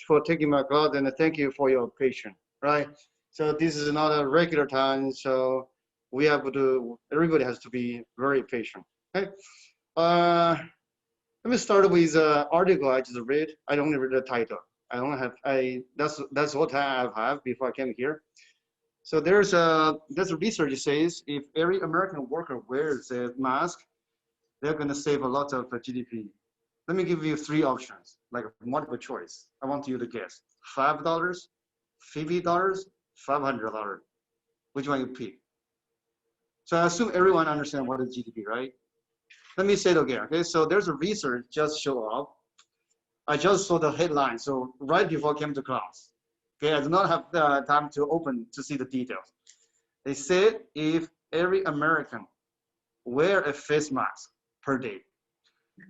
for taking my class, and thank you for your patience, right? So this is not a regular time, so we have to, everybody has to be very patient, okay? Let me start with the article I just read. I don't read the title. I don't have, that's what I have before I came here. So there's a research says if every American worker wears a mask, they're gonna save a lot of GDP. Let me give you three options, like multiple choice. I want you to guess. $5, $50, $500. Which one you pick? So I assume everyone understands what is GDP, right? Let me say it again, okay? So there's a research just show up. I just saw the headline, so right before I came to class. Okay, I do not have the time to open to see the details. They said if every American wear a face mask per day,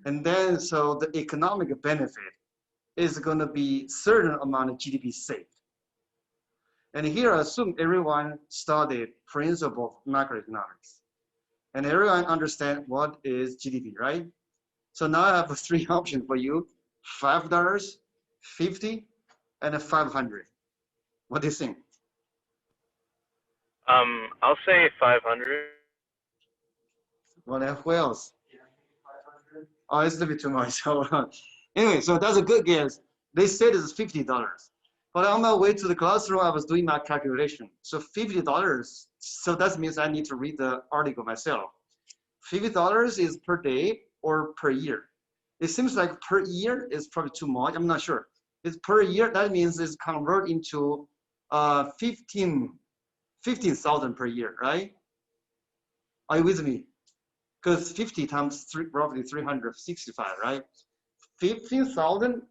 and then so the economic benefit is going to be certain amount of GDP saved. And here I assume everyone studied principle of macroeconomics. And everyone understand what is GDP, right? So now I have three options for you: $5, 50, and 500. What do you think? I'll say 500. What else? Oh, it's a little bit too much. Anyway, so that's a good guess. They said it's $50. But on my way to the classroom, I was doing my calculation. So $50, so that means I need to read the article myself. $50 is per day or per year. It seems like per year is probably too much. I'm not sure. It's per year. That means it's convert into 15,000 per year, right? Are you with me? Because 50 times roughly 365, right? 15,000.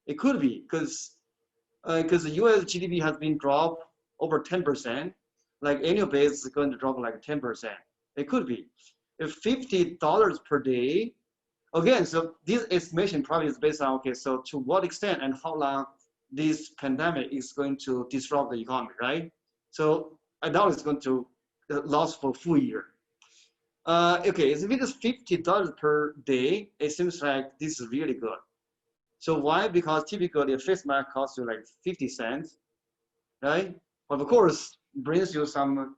It could be because the U.S. GDP has been dropped over 10%. Like annual base is going to drop like 10%. It could be. If $50 per day, again, so this estimation probably is based on, okay, so to what extent and how long this pandemic is going to disrupt the economy, right? So I doubt it's going to last for a full year. Okay, if it is $50 per day, it seems like this is really good. So why? Because typically a face mask costs you like 50 cents, right? But of course, brings you some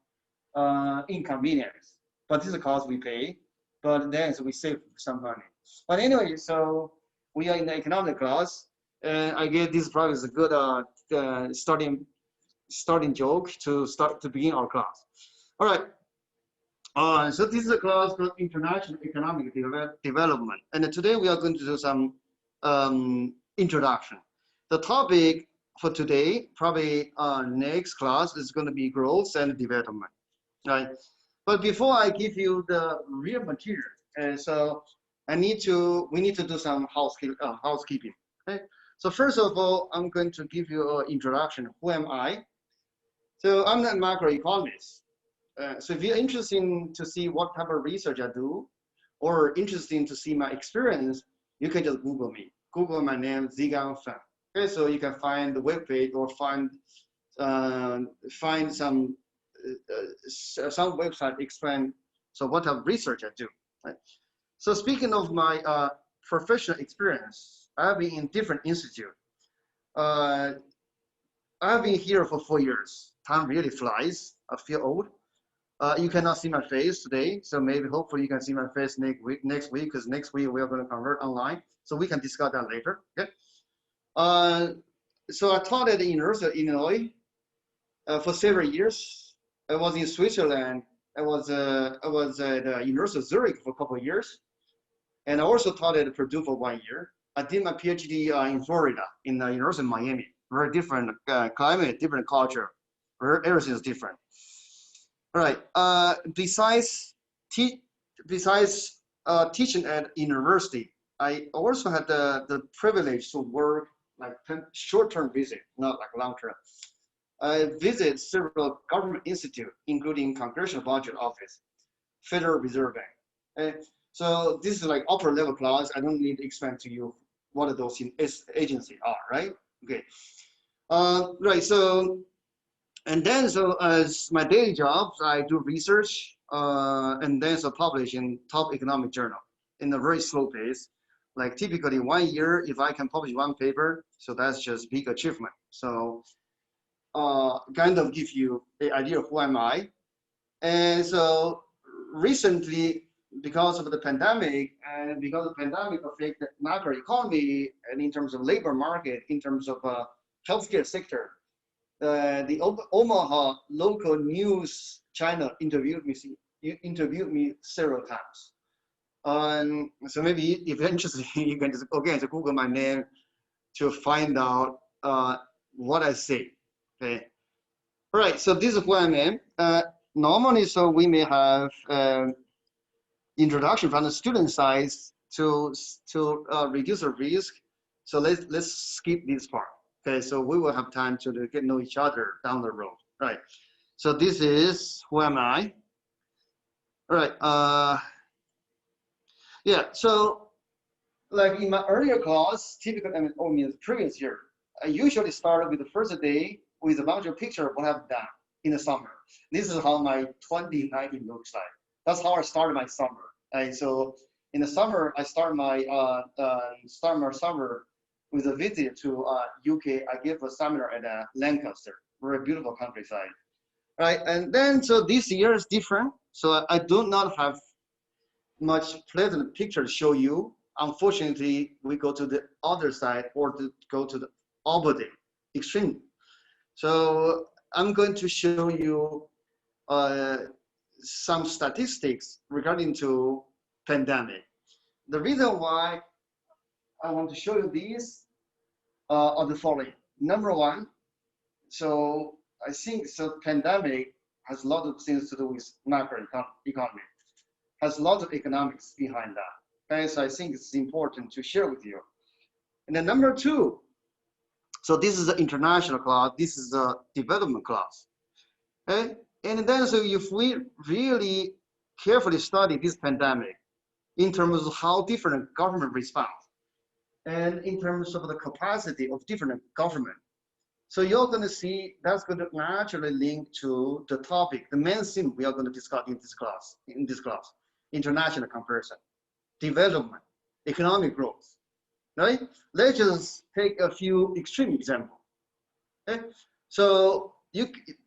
inconvenience. But this is the cost we pay. But then so we save some money. But anyway, so we are in the economic class, and I guess this probably is a good starting joke to begin our class. All right. So this is a class called International Economic Development, and today we are going to do some introduction. The topic for today, probably next class, is going to be growth and development, right? But before I give you the real material, and so we need to do some housekeeping. Okay. So first of all, I'm going to give you an introduction. Who am I? So I'm a macroeconomist. So if you're interested to see what type of research I do, or interested to see my experience, you can just Google me. Google my name, Zigang Fan. Okay, so you can find the webpage or find some website explain so what type of research I do. Right? So speaking of my professional experience, I've been in different institutes. I've been here for 4 years. Time really flies. I feel old. You cannot see my face today, so maybe hopefully you can see my face next week, because next week we are going to convert online, so we can discuss that later. Okay. So I taught at the University of Illinois for several years. I was in Switzerland. I was at the University of Zurich for a couple of years, and I also taught at Purdue for 1 year. I did my PhD in Florida, in the University of Miami. Very different climate, different culture. Everything is different. All right. Besides teaching at university, I also had the privilege to work like short-term visit, not like long-term. I visit several government institutes, including Congressional Budget Office, Federal Reserve Bank. Okay? So this is like upper level class. I don't need to explain to you what those agencies are, right? Okay. Right. So. And then, so as my daily jobs, I do research and then so publish in top economic journal in a very slow pace, Like typically 1 year, if I can publish 1 paper, so that's just big achievement. So kind of give you the idea of who am I. And so recently, because of the pandemic, and because the pandemic affected macro economy, and in terms of labor market, in terms of healthcare sector, the Omaha local news channel interviewed me several times. So maybe if you're interested, you can just Google my name to find out what I say. Okay. All right. So this is who I am. Normally, so we may have introduction from the student side to reduce the risk. So let's skip this part. Okay. So we will have time to get to know each other down the road. Right. So this is who am I. All right. Yeah. So like in my earlier class, typical, previous year, I usually started with the first day with a bunch of pictures of what I've done in the summer. This is how my 2019 looks like. That's how I started my summer. And so in the summer, I start my summer with a visit to UK. I gave a seminar at Lancaster, very beautiful countryside. Right, and then so this year is different. So I do not have much pleasant picture to show you. Unfortunately, we go to the other side or to go to the opposite extreme. So I'm going to show you some statistics regarding to pandemic. The reason why I want to show you these are the following. Number one, so I think so pandemic has a lot of things to do with macro economy, has a lot of economics behind that. Okay, so I think it's important to share with you. And then number two, so this is the international class, this is the development class. Okay, and then so if we really carefully study this pandemic in terms of how different government respond, and in terms of the capacity of different government, so you're going to see that's going to naturally link to the topic, the main theme we are going to discuss in this class, international comparison, development, economic growth, right? Let's just take a few extreme examples. Okay, so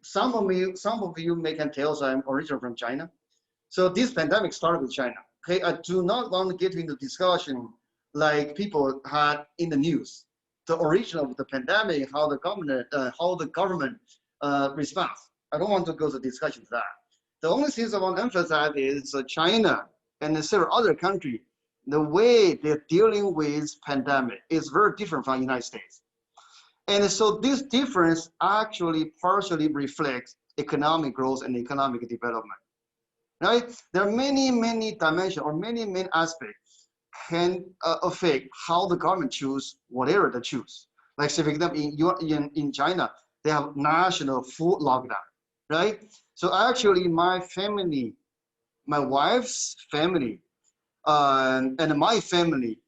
some of you may can tell so I'm originally from China. So this pandemic started with China. Okay, I do not want to get into discussion like people had in the news, the origin of the pandemic, how the government responds. I don't want to go to discussion to that. The only thing I want to emphasize is China and several other countries, the way they're dealing with pandemic is very different from the United States. And so this difference actually partially reflects economic growth and economic development, right? There are many, many dimensions or many aspects can affect how the government choose whatever they choose. Like, say, for example, in China, they have national full lockdown, right? So actually my family, my wife's family, and my family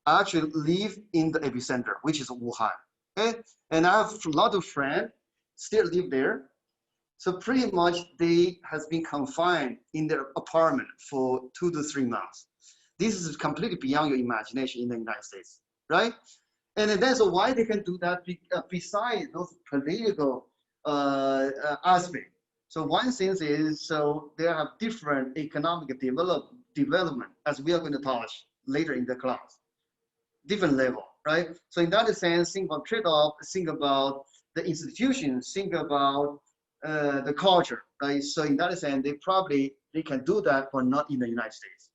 actually live in the epicenter, which is Wuhan. Okay, and I have a lot of friends still live there. So pretty much they has been confined in their apartment for 2 to 3 months. This is completely beyond your imagination in the United States, right? And then so why they can do that besides those political aspects. So one thing is, so they have different economic development, as we are going to touch later in the class, different level, right? So in that sense, think about trade-off, think about the institutions, think about the culture, right? So in that sense, they can do that, but not in the United States,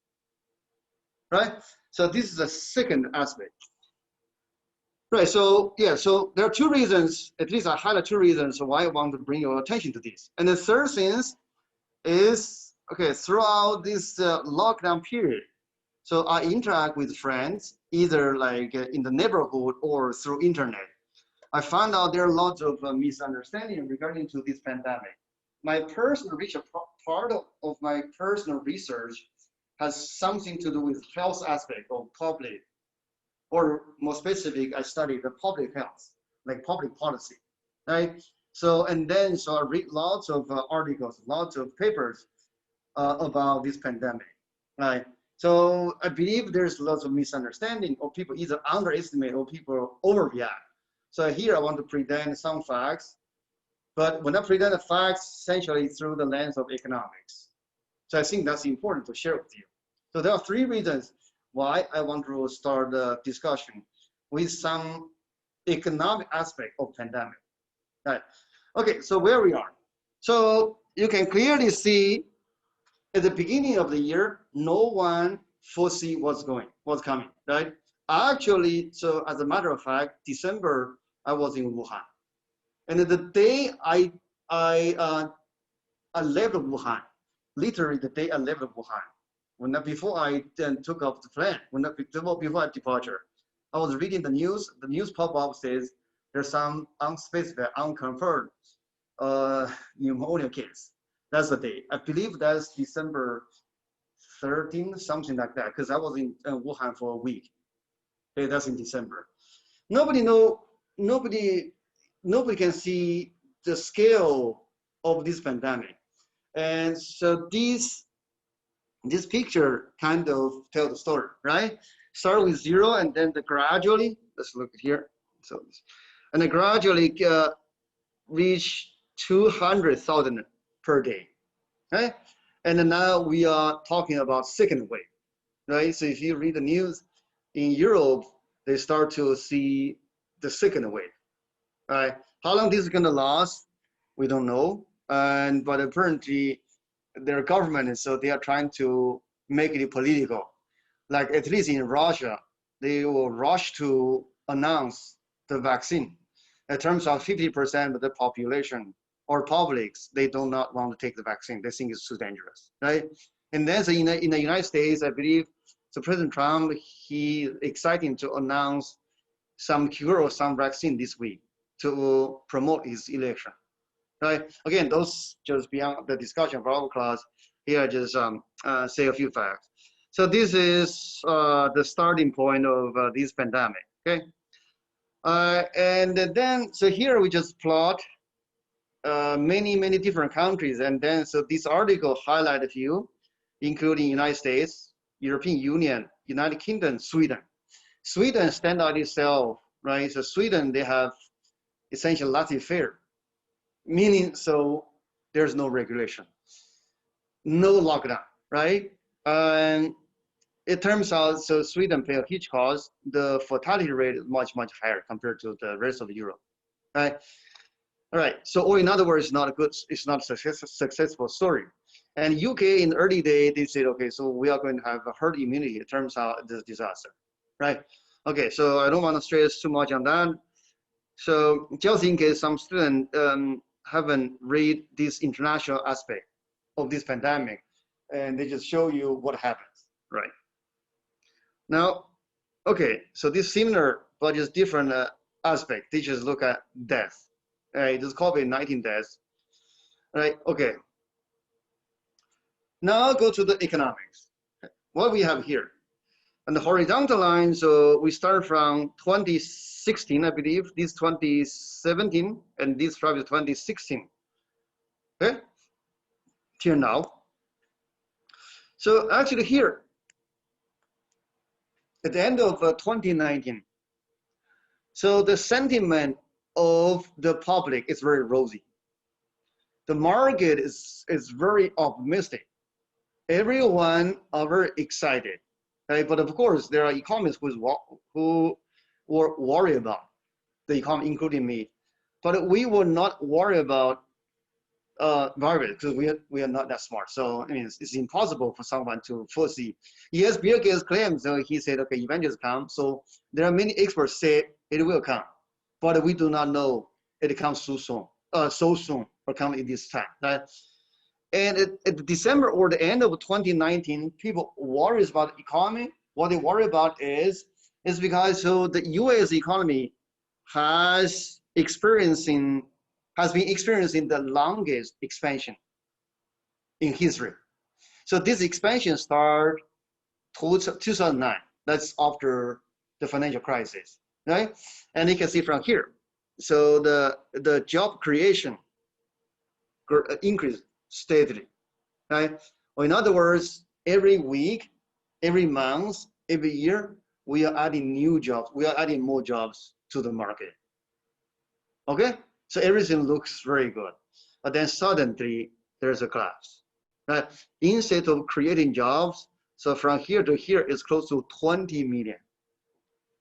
right? So this is the second aspect. Right, so yeah, so there are 2 reasons, at least I highlight 2 reasons why I want to bring your attention to this. And the third thing is, okay, throughout this lockdown period, so I interact with friends, either like in the neighborhood or through internet. I found out there are lots of misunderstanding regarding to this pandemic. My personal research, part of my personal research has something to do with health aspect of public, or more specific, I study the public health, like public policy, right? So, and then, so I read lots of articles, lots of papers about this pandemic, right? So I believe there's lots of misunderstanding, or people either underestimate or people overreact. So here I want to present some facts, but when I present the facts, essentially through the lens of economics. So I think that's important to share with you. So there are three reasons why I want to start the discussion with some economic aspect of pandemic. Right. Okay, so where we are. So you can clearly see at the beginning of the year, no one foresee what's coming, right? Actually, so as a matter of fact, December, I was in Wuhan. And the day I left Wuhan, literally the day I left Wuhan, before I then took off the plane, before I departure, I was reading the news. The news pop-up says there's some unspecified, unconfirmed pneumonia case. That's the day. I believe that's December 13th, something like that, because I was in Wuhan for a week. Okay, that's in December. Nobody can see the scale of this pandemic. And so this picture kind of tells the story, right? Start with zero and then gradually, let's look at here. So, and then gradually reach 200,000 per day, right? And then now we are talking about second wave, right? So if you read the news in Europe, they start to see the second wave, right? How long this is gonna last, we don't know. But apparently their government, so they are trying to make it political. Like at least in Russia, they will rush to announce the vaccine. In terms of 50% of the population or publics, they do not want to take the vaccine. They think it's too dangerous, right? And then so in the United States, I believe, so President Trump, he exciting to announce some cure or some vaccine this week to promote his election, right? Again, those just beyond the discussion of our class. Here, I just say a few facts. So this is the starting point of this pandemic, okay? And then, so here we just plot many different countries. And then, so this article highlighted a few, including United States, European Union, United Kingdom, Sweden. Sweden stand out itself, right? So Sweden, they have essentially laissez-faire, meaning so there's no regulation, no lockdown, right? And it turns out, so Sweden pay a huge cost. The fatality rate is much higher compared to the rest of Europe, right? All right. So, or in other words, it's not a successful story. And UK in the early day, they said, okay, so we are going to have a herd immunity. It turns out this disaster, right? Okay. So I don't want to stress too much on that. So just in case some students haven't read this international aspect of this pandemic, and they just show you what happens, right? Now, okay, so this similar but just different aspect. They just look at death, right? This COVID-19 deaths, right? Okay. Now go to the economics. What we have here, on the horizontal line, so we start from 2016, I believe. This 2017, and this probably 2016. Okay, till now. So actually here, at the end of 2019, so the sentiment of the public is very rosy. The market is very optimistic. Everyone are very excited, right? But of course, there are economists who were worried about the economy, including me. But we were not worried about virus because we are not that smart. So I mean, it's impossible for someone to foresee. Yes, Bill Gates claims, so he said, okay, eventually come. So there are many experts say it will come, but we do not know it comes so soon or come in this time, right? And at December or the end of 2019, people worries about the economy. What they worry about is because so the U.S. economy has been experiencing the longest expansion in history. So this expansion started 2009. That's after the financial crisis, right? And you can see from here. So the job creation increased steadily, right? Or in other words, every week every month, every year, we are adding new jobs. We are adding more jobs to the market. Okay, so everything looks very good, but then suddenly there's a collapse. Right? Instead of creating jobs, so from here to here is close to 20 million.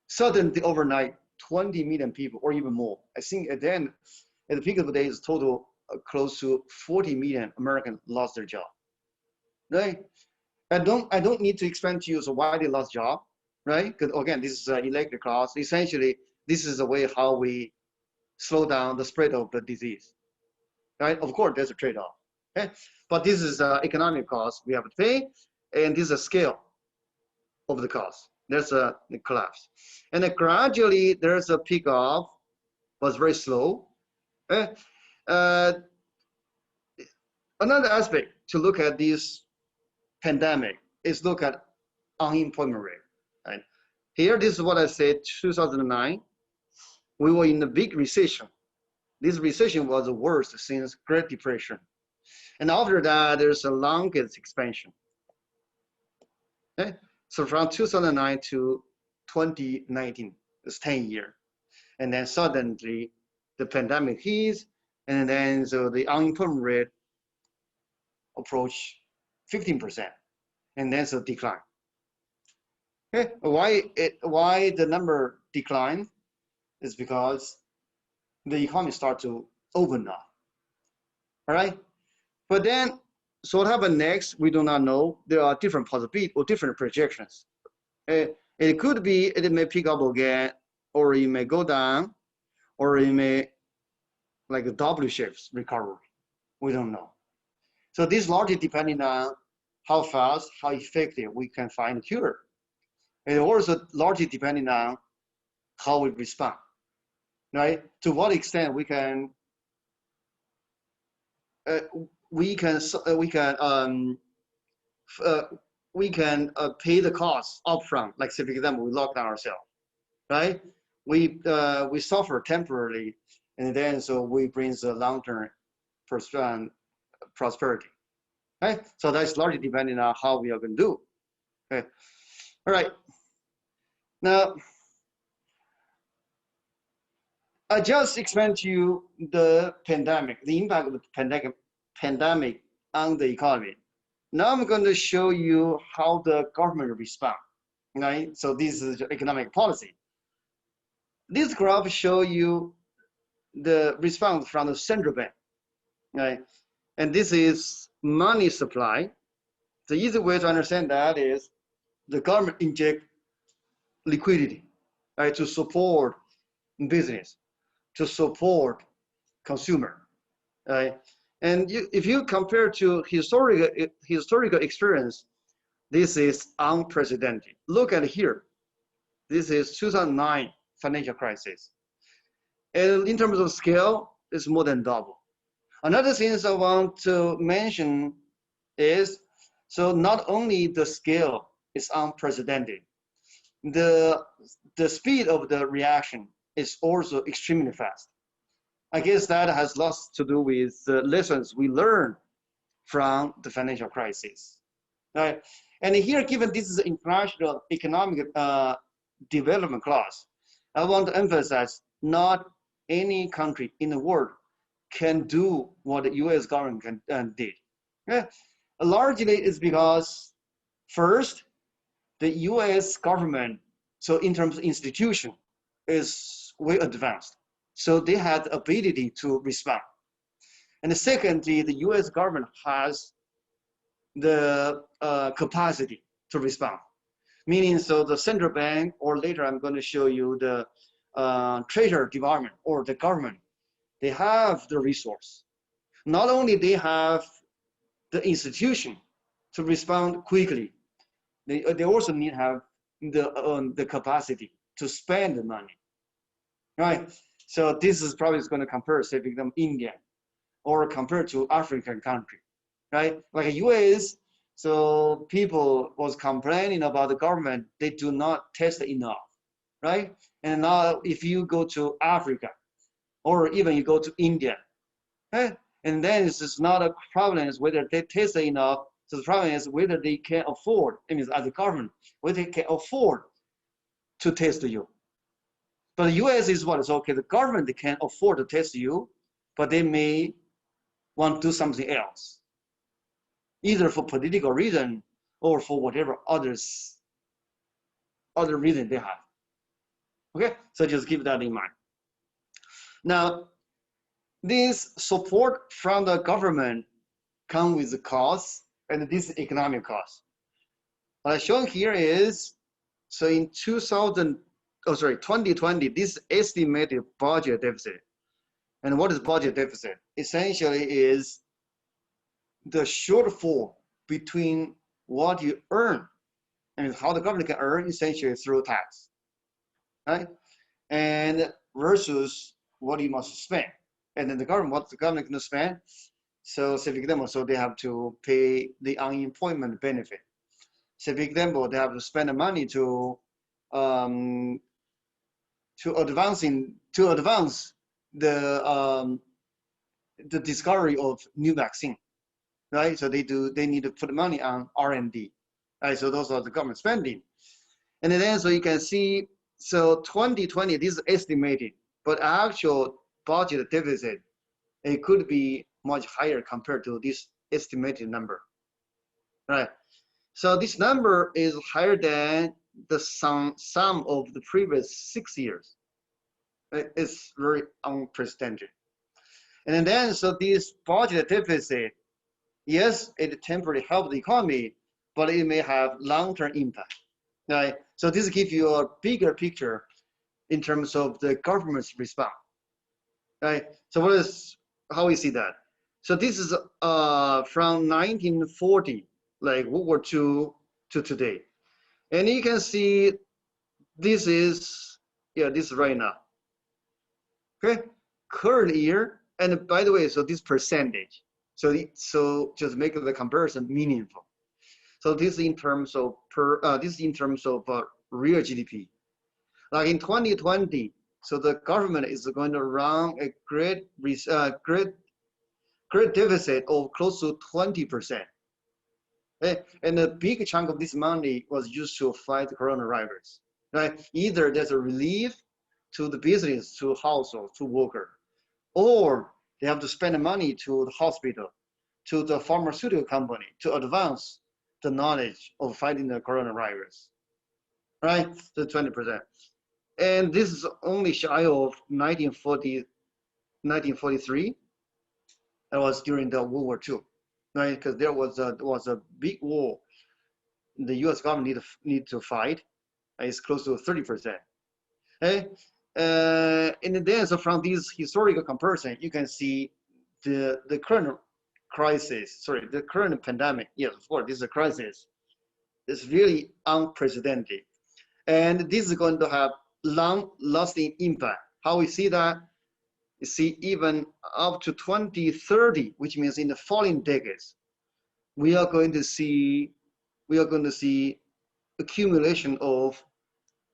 Suddenly overnight, 20 million people or even more. I think at the end, at the peak of the day, is total close to 40 million Americans lost their job. Right? I don't need to explain to you so why they lost job, right? Because again, this is electric cost. Essentially, this is the way how we slow down the spread of the disease, right? Of course, there's a trade-off, okay? But this is economic cost we have to pay, and this is a scale of the cost. There's a collapse, and then gradually there's a peak off, was very slow. Okay? Another aspect to look at this pandemic is look at unemployment rate. Right? Here, this is what I said, 2009, we were in a big recession. This recession was the worst since Great Depression. And after that, there's a longest expansion. Okay? So from 2009 to 2019, it's 10 years. And then suddenly the pandemic hits, and then so the unemployment rate approach 15%, and then so decline. Okay? Why the number declined is because the economy starts to open up. All right? But then, so what happened next, we do not know. There are different possibilities or different projections. It could be, it may pick up again, or it may go down, or it may, like a W shapes recovery. We don't know. So this largely depending on how fast, how effective we can find a cure. And also largely depending on how we respond, right? To what extent we can pay the cost upfront. Like say, for example, we lock down ourselves, right? We suffer temporarily, and then so we bring the long-term prosperity, right? So that's largely depending on how we are going to do. Okay, all right. Now, I just explained to you the pandemic, the impact of the pandemic on the economy. Now I'm going to show you how the government respond, right? So this is economic policy. This graph shows you the response from the central bank, right? And this is money supply. The easy way to understand that is the government inject liquidity, right, to support business, to support consumer, right? And if you compare to historical experience, this is unprecedented. Look at here. This is 2009 financial crisis. And in terms of scale, it's more than double. Another thing I want to mention is, so not only the scale is unprecedented, the speed of the reaction is also extremely fast. I guess that has lots to do with the lessons we learned from the financial crisis, right? And here, given this is an international economic development class, I want to emphasize not any country in the world can do what the U.S. government did. Yeah? Largely it's because, first, the U.S. government, so in terms of institution, is way advanced. So they had the ability to respond. And secondly, the U.S. government has the capacity to respond. Meaning, so the central bank, or later I'm going to show you the Treasury Department or the government, they have the resource. Not only they have the institution to respond quickly, they also need to have the capacity to spend the money, right? So this is probably going to compare, say, become India, or compared to African country, right? Like US, so people was complaining about the government, they do not test enough, right? And now if you go to Africa, or even you go to India, right? And then it's just not a problem whether they test enough So the problem is whether they can afford, it means as a government, whether they can afford to test you. But the US is what? It's okay, the government, they can afford to test you, but they may want to do something else, either for political reason or for whatever other reason they have. Okay, so just keep that in mind. Now, this support from the government comes with the cost, and this is economic cost. What I'm showing here is, so in 2020, this estimated budget deficit. And what is budget deficit? Essentially is the shortfall between what you earn and how the government can earn essentially through tax, right? And versus what you must spend. And then the government, what the government can spend. So say for example, so they have to pay the unemployment benefit. Say for example, they have to spend the money to advance the discovery of new vaccine, right? So they need to put money on R&D, right? So those are the government spending. And then so you can see, so 2020, this is estimated, but actual budget deficit, it could be much higher compared to this estimated number, right? So this number is higher than the sum of the previous 6 years. It's very unprecedented. And then, so this budget deficit, yes, it temporarily helps the economy, but it may have long-term impact, right? So this gives you a bigger picture in terms of the government's response, right? So how we see that? So this is from 1940, like World War II to today. And you can see this is right now, okay? Current year, and by the way, so this percentage, so just make the comparison meaningful. So this is in terms of real GDP. Like in 2020, so the government is going to run a great deficit of close to 20%. Okay? And a big chunk of this money was used to fight coronavirus. Right? Either there's a relief to the business, to household, to worker, or they have to spend the money to the hospital, to the pharmaceutical company to advance the knowledge of fighting the coronavirus, right? So 20%. And this is only shy of 1943. That was during the World War II, right? Because there was a big war the US government need to fight. It's close to 30%. Okay? And then, so from this historical comparison, you can see the current crisis, the current pandemic, yes, of course, this is a crisis. It's really unprecedented. And this is going to have long-lasting impact. How we see that? You see, even up to 2030, which means in the following decades, we are going to see accumulation of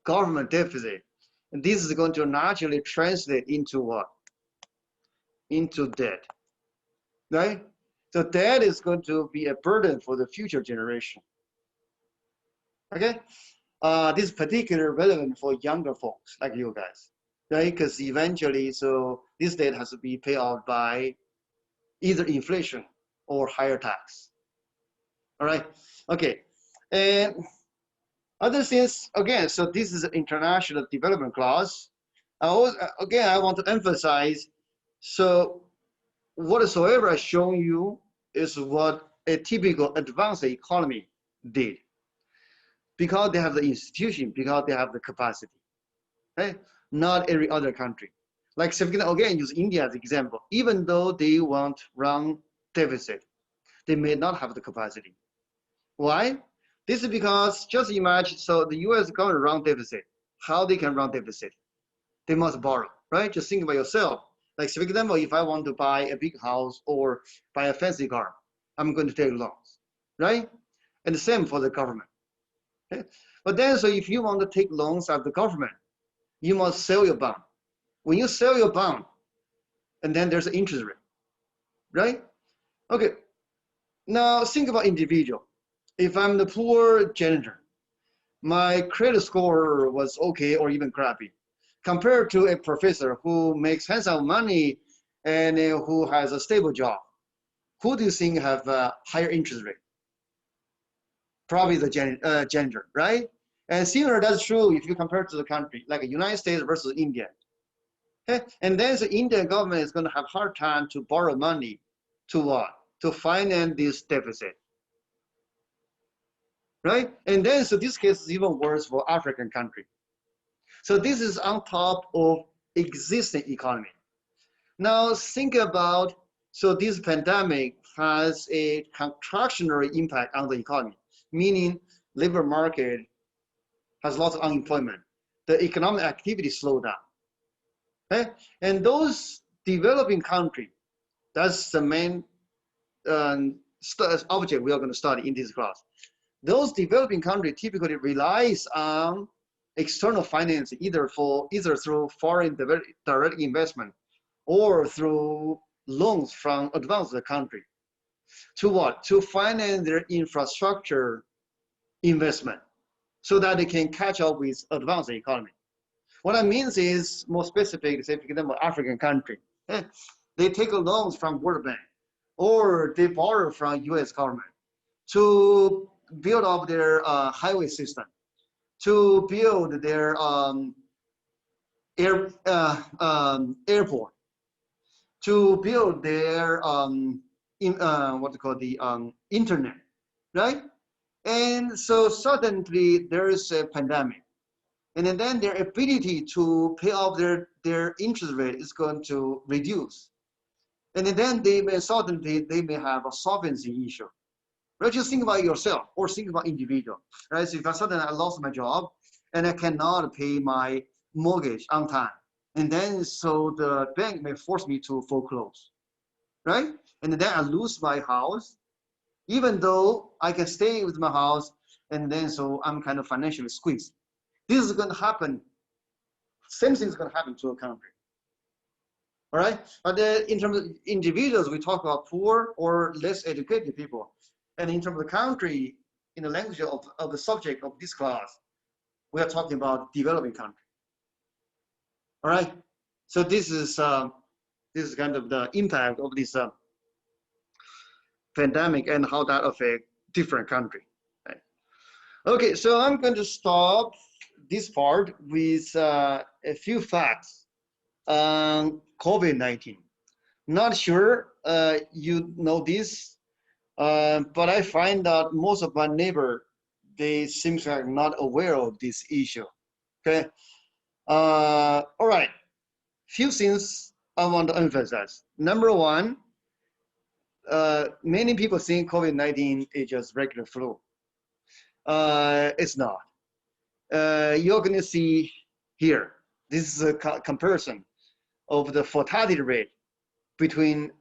government deficit. And this is going to naturally translate into what? Into debt, right? So debt is going to be a burden for the future generation. Okay, this is particularly relevant for younger folks like you guys, right? Because eventually, so this debt has to be paid out by either inflation or higher tax. All right, okay, and other things again. So this is an international development clause. I want to emphasize. So whatsoever I've shown you is what a typical advanced economy did, because they have the institution, because they have the capacity, right? Not every other country. Like, again, use India as an example. Even though they want to run deficit, they may not have the capacity. Why? This is because, just imagine, so the US government run deficit. How they can run deficit? They must borrow, right? Just think about yourself. Like, for example, if I want to buy a big house or buy a fancy car, I'm going to take loans, right? And the same for the government. Okay? But then, so if you want to take loans of the government, you must sell your bond. When you sell your bond, and then there's an interest rate, right? Okay. Now think about individual. If I'm the poor janitor, my credit score was okay or even crappy, compared to a professor who makes handsome money and who has a stable job. Who do you think have a higher interest rate? Probably the janitor, right? And similar, that's true if you compare to the country, like the United States versus India. Okay? And then the Indian government is going to have hard time to borrow money to what? To finance this deficit, right? And then so this case is even worse for African country. So this is on top of existing economy. Now think about, so this pandemic has a contractionary impact on the economy, meaning labor market has lots of unemployment. The economic activity slowed down. Okay? And those developing countries, that's the main object we are going to study in this class. Those developing countries typically relies on external financing, either through foreign direct investment or through loans from advanced country. To what? To finance their infrastructure investment so that they can catch up with advanced economy. What that means is, more specific, say for example, African country, they take loans from World Bank or they borrow from US government to build up their highway system, to build their airport, to build their what they call the internet, right? And so suddenly there is a pandemic, and then their ability to pay off their interest rate is going to reduce, and then they may have a solvency issue. Right? Just think about yourself or think about individual, right? So if I suddenly I lost my job and I cannot pay my mortgage on time, and then so the bank may force me to foreclose, right? And then I lose my house, even though I can stay with my house, and then so I'm kind of financially squeezed. This is going to happen. Same thing is going to happen to a country. All right, but in terms of individuals, we talk about poor or less educated people. And in terms of the country, in the language of the subject of this class, we are talking about developing country. All right, so this is kind of the impact of this pandemic and how that affect different country. Right? Okay, so I'm going to stop this part with a few facts on COVID-19. Not sure you know this, but I find that most of my neighbor, they seem like not aware of this issue. Okay. All right. Few things I want to emphasize. Number one, many people think COVID-19 is just regular flu. It's not. You're going to see here. This is a comparison of the fatality rate between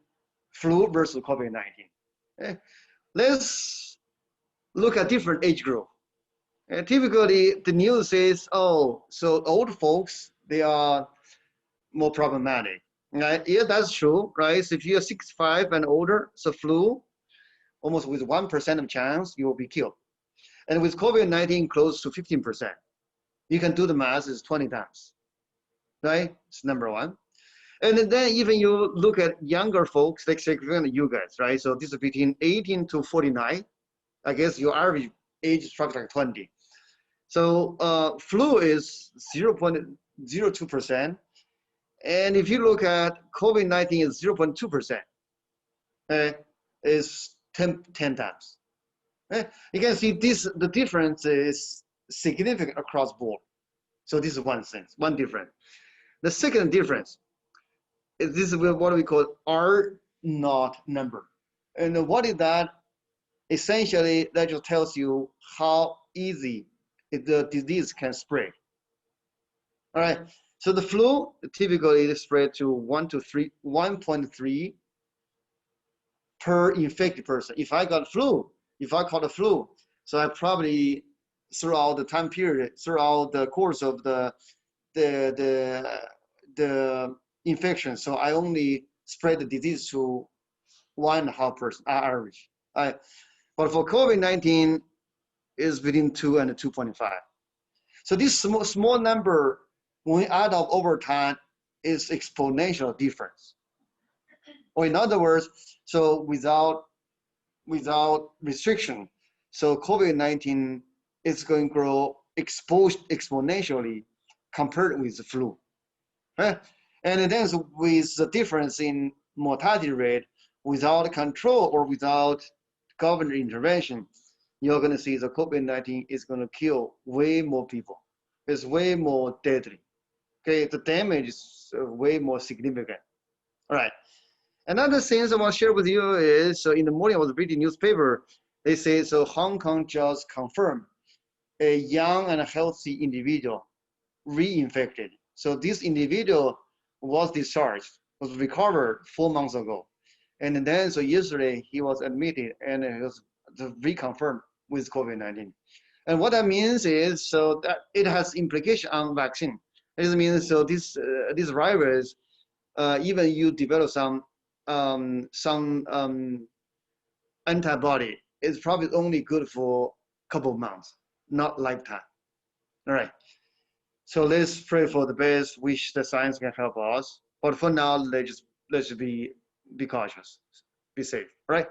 flu versus COVID-19. Okay. Let's look at different age group. Typically, the news says, oh, so old folks, they are more problematic. Right? Yeah, that's true, right? So if you're 65 and older, so flu, almost with 1% of chance, you will be killed. And with COVID-19, close to 15%. You can do the math, it's 20 times, right? It's number one. And then even you look at younger folks, like say you guys, right? So this is between 18 to 49. I guess your average age is probably like 20. So flu is 0.02%. And if you look at COVID-19 is 0.2%. Is 10 times. You can see the difference is significant across board. So this is one thing, one difference. The second difference is this is what we call R naught number. And what is that? Essentially, that just tells you how easy the disease can spread. All right. So the flu typically is spread to 1.3 per infected person. If I caught the flu, so I probably throughout the time period, throughout the course of the infection, so I only spread the disease to 1.5 person average. But for COVID-19, is between 2 and 2.5. So this small number, when we add up over time, is exponential difference. Or in other words, so without restriction, so COVID-19 is going to grow exponentially compared with the flu. Right? And then so with the difference in mortality rate, without control or without government intervention, you're going to see the COVID-19 is going to kill way more people. It's way more deadly. Okay, the damage is way more significant. All right. Another thing I want to share with you is, so in the morning I was reading newspaper, they say, so Hong Kong just confirmed a young and healthy individual reinfected. So this individual was discharged, was recovered 4 months ago. And then, so yesterday he was admitted and it was reconfirmed with COVID-19. And what that means is, so that it has implication on vaccine. It means, so this virus, even you develop some antibody, it's probably only good for a couple of months, not lifetime. All right. So let's pray for the best, wish the science can help us. But for now, let's be cautious, be safe, right?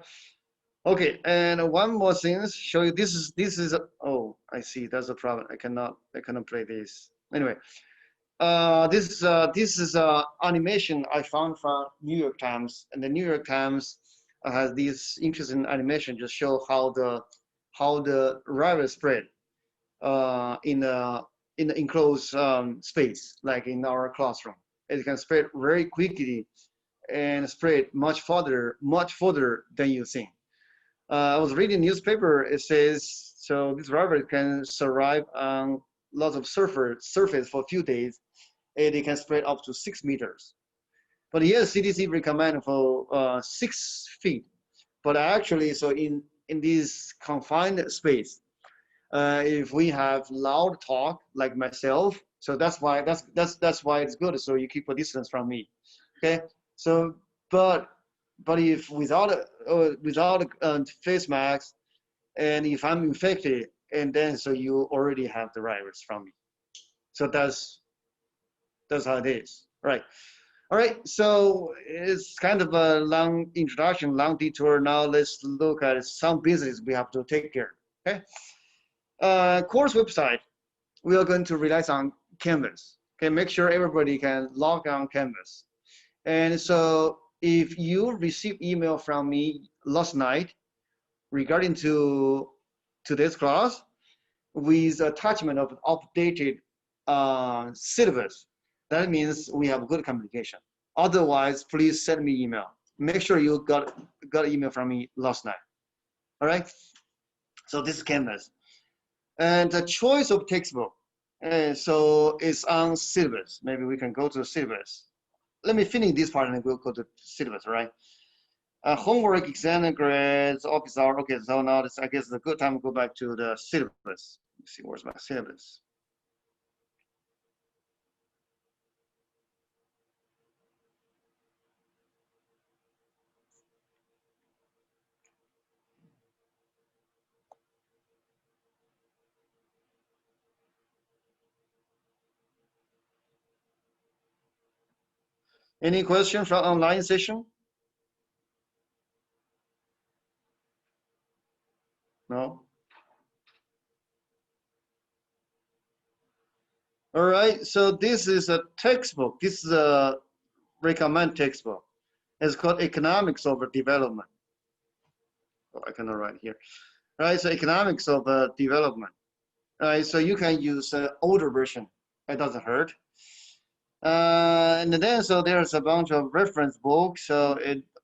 Okay, and one more thing, show you this is oh, I see, that's a problem. I cannot play this. Anyway, this is animation I found from New York Times, and the New York Times has this interesting animation just show how the virus spread in the enclosed space, like in our classroom. It can spread very quickly and spread much further than you think. I was reading newspaper. It says, so this virus can survive on lots of surface for a few days, and it can spread up to 6 meters. But here CDC recommend for 6 feet. But actually, so in this confined space, if we have loud talk like myself, so that's why it's good. So you keep a distance from me, okay? So but if without a face mask, and if I'm infected, and then so you already have the virus from me. So that's how it is, right? All right, so it's kind of a long introduction, long detour. Now let's look at some business we have to take care. Okay, course website, we are going to rely on Canvas. Okay, make sure everybody can log on Canvas. And so if you receive email from me last night regarding to today's class with attachment of updated syllabus, that means we have good communication. Otherwise, please send me email. Make sure you got email from me last night. All right. So this is Canvas, and the choice of textbook. So it's on syllabus. Maybe we can go to the syllabus. Let me finish this part and we'll go to syllabus. All right. Homework, exam, grades, office hour. Okay. So now I guess it's a good time to go back to the syllabus. Let's see, where's my syllabus? Any question from online session? No? All right, so this is a textbook. This is a recommend textbook. It's called Economics of Development. Oh, I cannot write here. All right, so Economics of Development. All right, so you can use an older version. It doesn't hurt. And then, so there's a bunch of reference books. So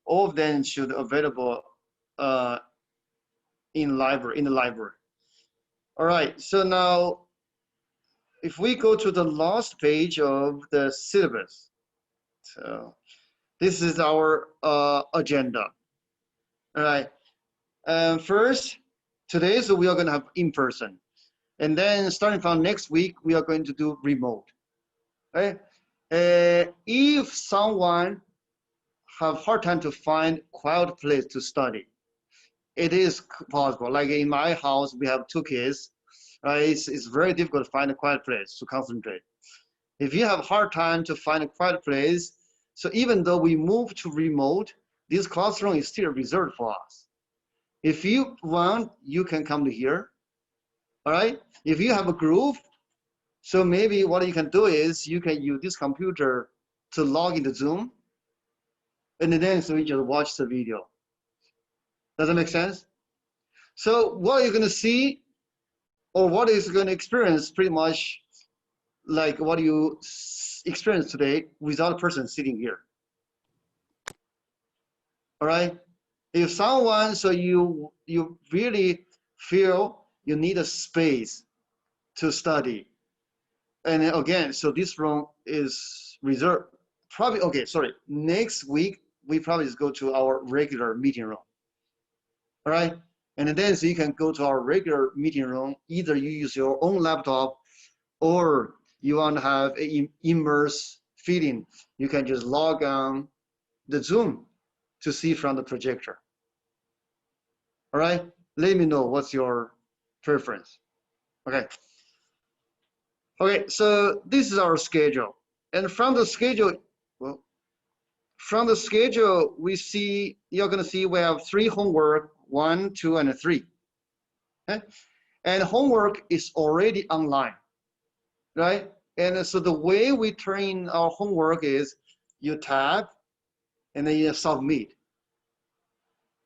all of them should available in the library. All right, so now if we go to the last page of the syllabus, so this is our agenda. All right, first, today, so we are going to have in person, and then starting from next week, we are going to do remote. Okay, if someone have hard time to find quiet place to study, it is possible. Like in my house, we have 2 kids, right? It's very difficult to find a quiet place to concentrate. If you have a hard time to find a quiet place, so even though we move to remote, this classroom is still reserved for us. If you want, you can come to here, all right? If you have a group, so maybe what you can do is you can use this computer to log into Zoom, and then so you just watch the video. Does that make sense? So what you're gonna see, or what is gonna experience pretty much like what you experience today without a person sitting here. All right? If someone, so you really feel you need a space to study. And again, so this room is reserved. Probably, okay, sorry. Next week, we probably just go to our regular meeting room. All right? And then so you can go to our regular meeting room. Either you use your own laptop or you want to have an immersive feeling. You can just log on the Zoom to see from the projector. All right? Let me know what's your preference. Okay. Okay, so this is our schedule. And from the schedule, well, from the schedule, we see, you're gonna see we have 3 homework, 1, 2, and 3. Okay? And homework is already online, right? And so the way we turn in our homework is you tap and then you submit.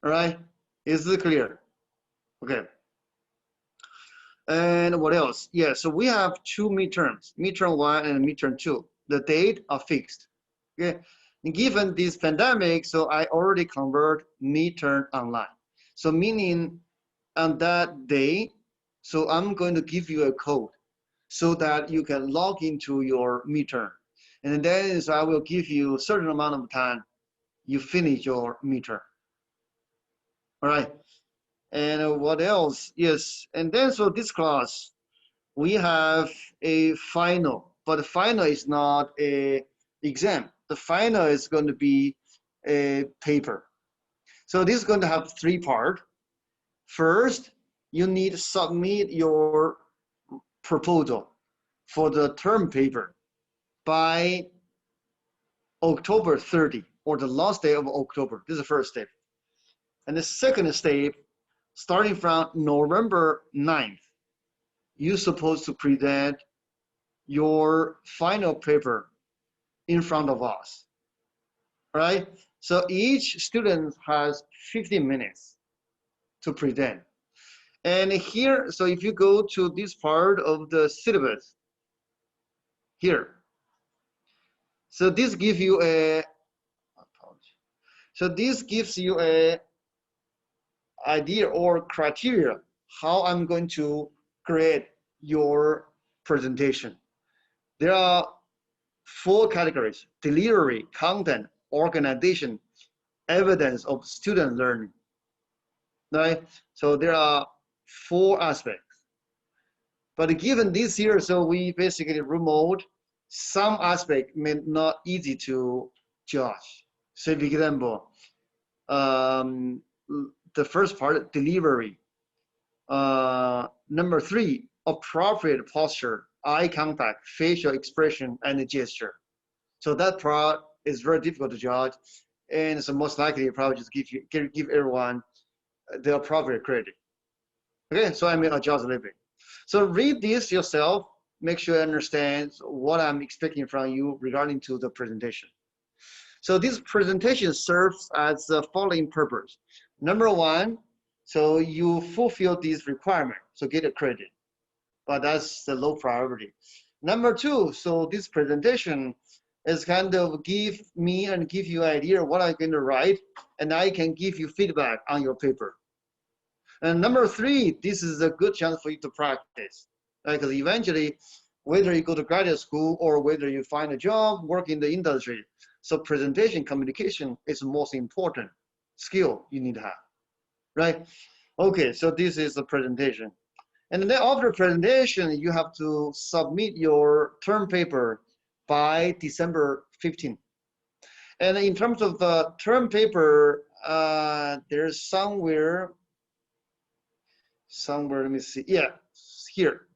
All right? Is it clear? Okay. And what else? Yeah, so we have 2 midterms, midterm 1 and midterm 2. The date are fixed. Okay. And given this pandemic, so I already convert midterm online. So meaning on that day, so I'm going to give you a code so that you can log into your midterm. And then so I will give you a certain amount of time, you finish your midterm. All right. And what else? Yes, and then so this class, we have a final, but the final is not a exam. The final is going to be a paper. So this is going to have 3 parts. First, you need to submit your proposal for the term paper by October 30 or the last day of October. This is the first step. And the second step, starting from November 9th, you're supposed to present your final paper in front of us, right? So each student has 15 minutes to present. And here, so if you go to this part of the syllabus, here, so this gives you a, so this gives you a idea or criteria how I'm going to create your presentation. There are 4 categories: delivery, content, organization, evidence of student learning. Right? So there are 4 aspects. But given this year, so we basically remote, some aspect may not easy to judge. So for example, the first part, delivery. Number 3, appropriate posture, eye contact, facial expression, and gesture. So that part is very difficult to judge, and so most likely probably just give everyone the appropriate credit. Okay, so I may adjust a little bit. So read this yourself, make sure you understand what I'm expecting from you regarding to the presentation. So this presentation serves as the following purpose. Number 1, so you fulfill this requirement, so get a credit, but that's the low priority. Number 2, so this presentation is kind of give me and give you an idea what I'm going to write, and I can give you feedback on your paper. And number 3, this is a good chance for you to practice, right? Because eventually, whether you go to graduate school or whether you find a job, work in the industry, so presentation communication is the most important skill you need to have, right? Okay, so this is the presentation. And then after presentation, you have to submit your term paper by December 15th. And in terms of the term paper, there's somewhere somewhere, let me see. Yeah, here.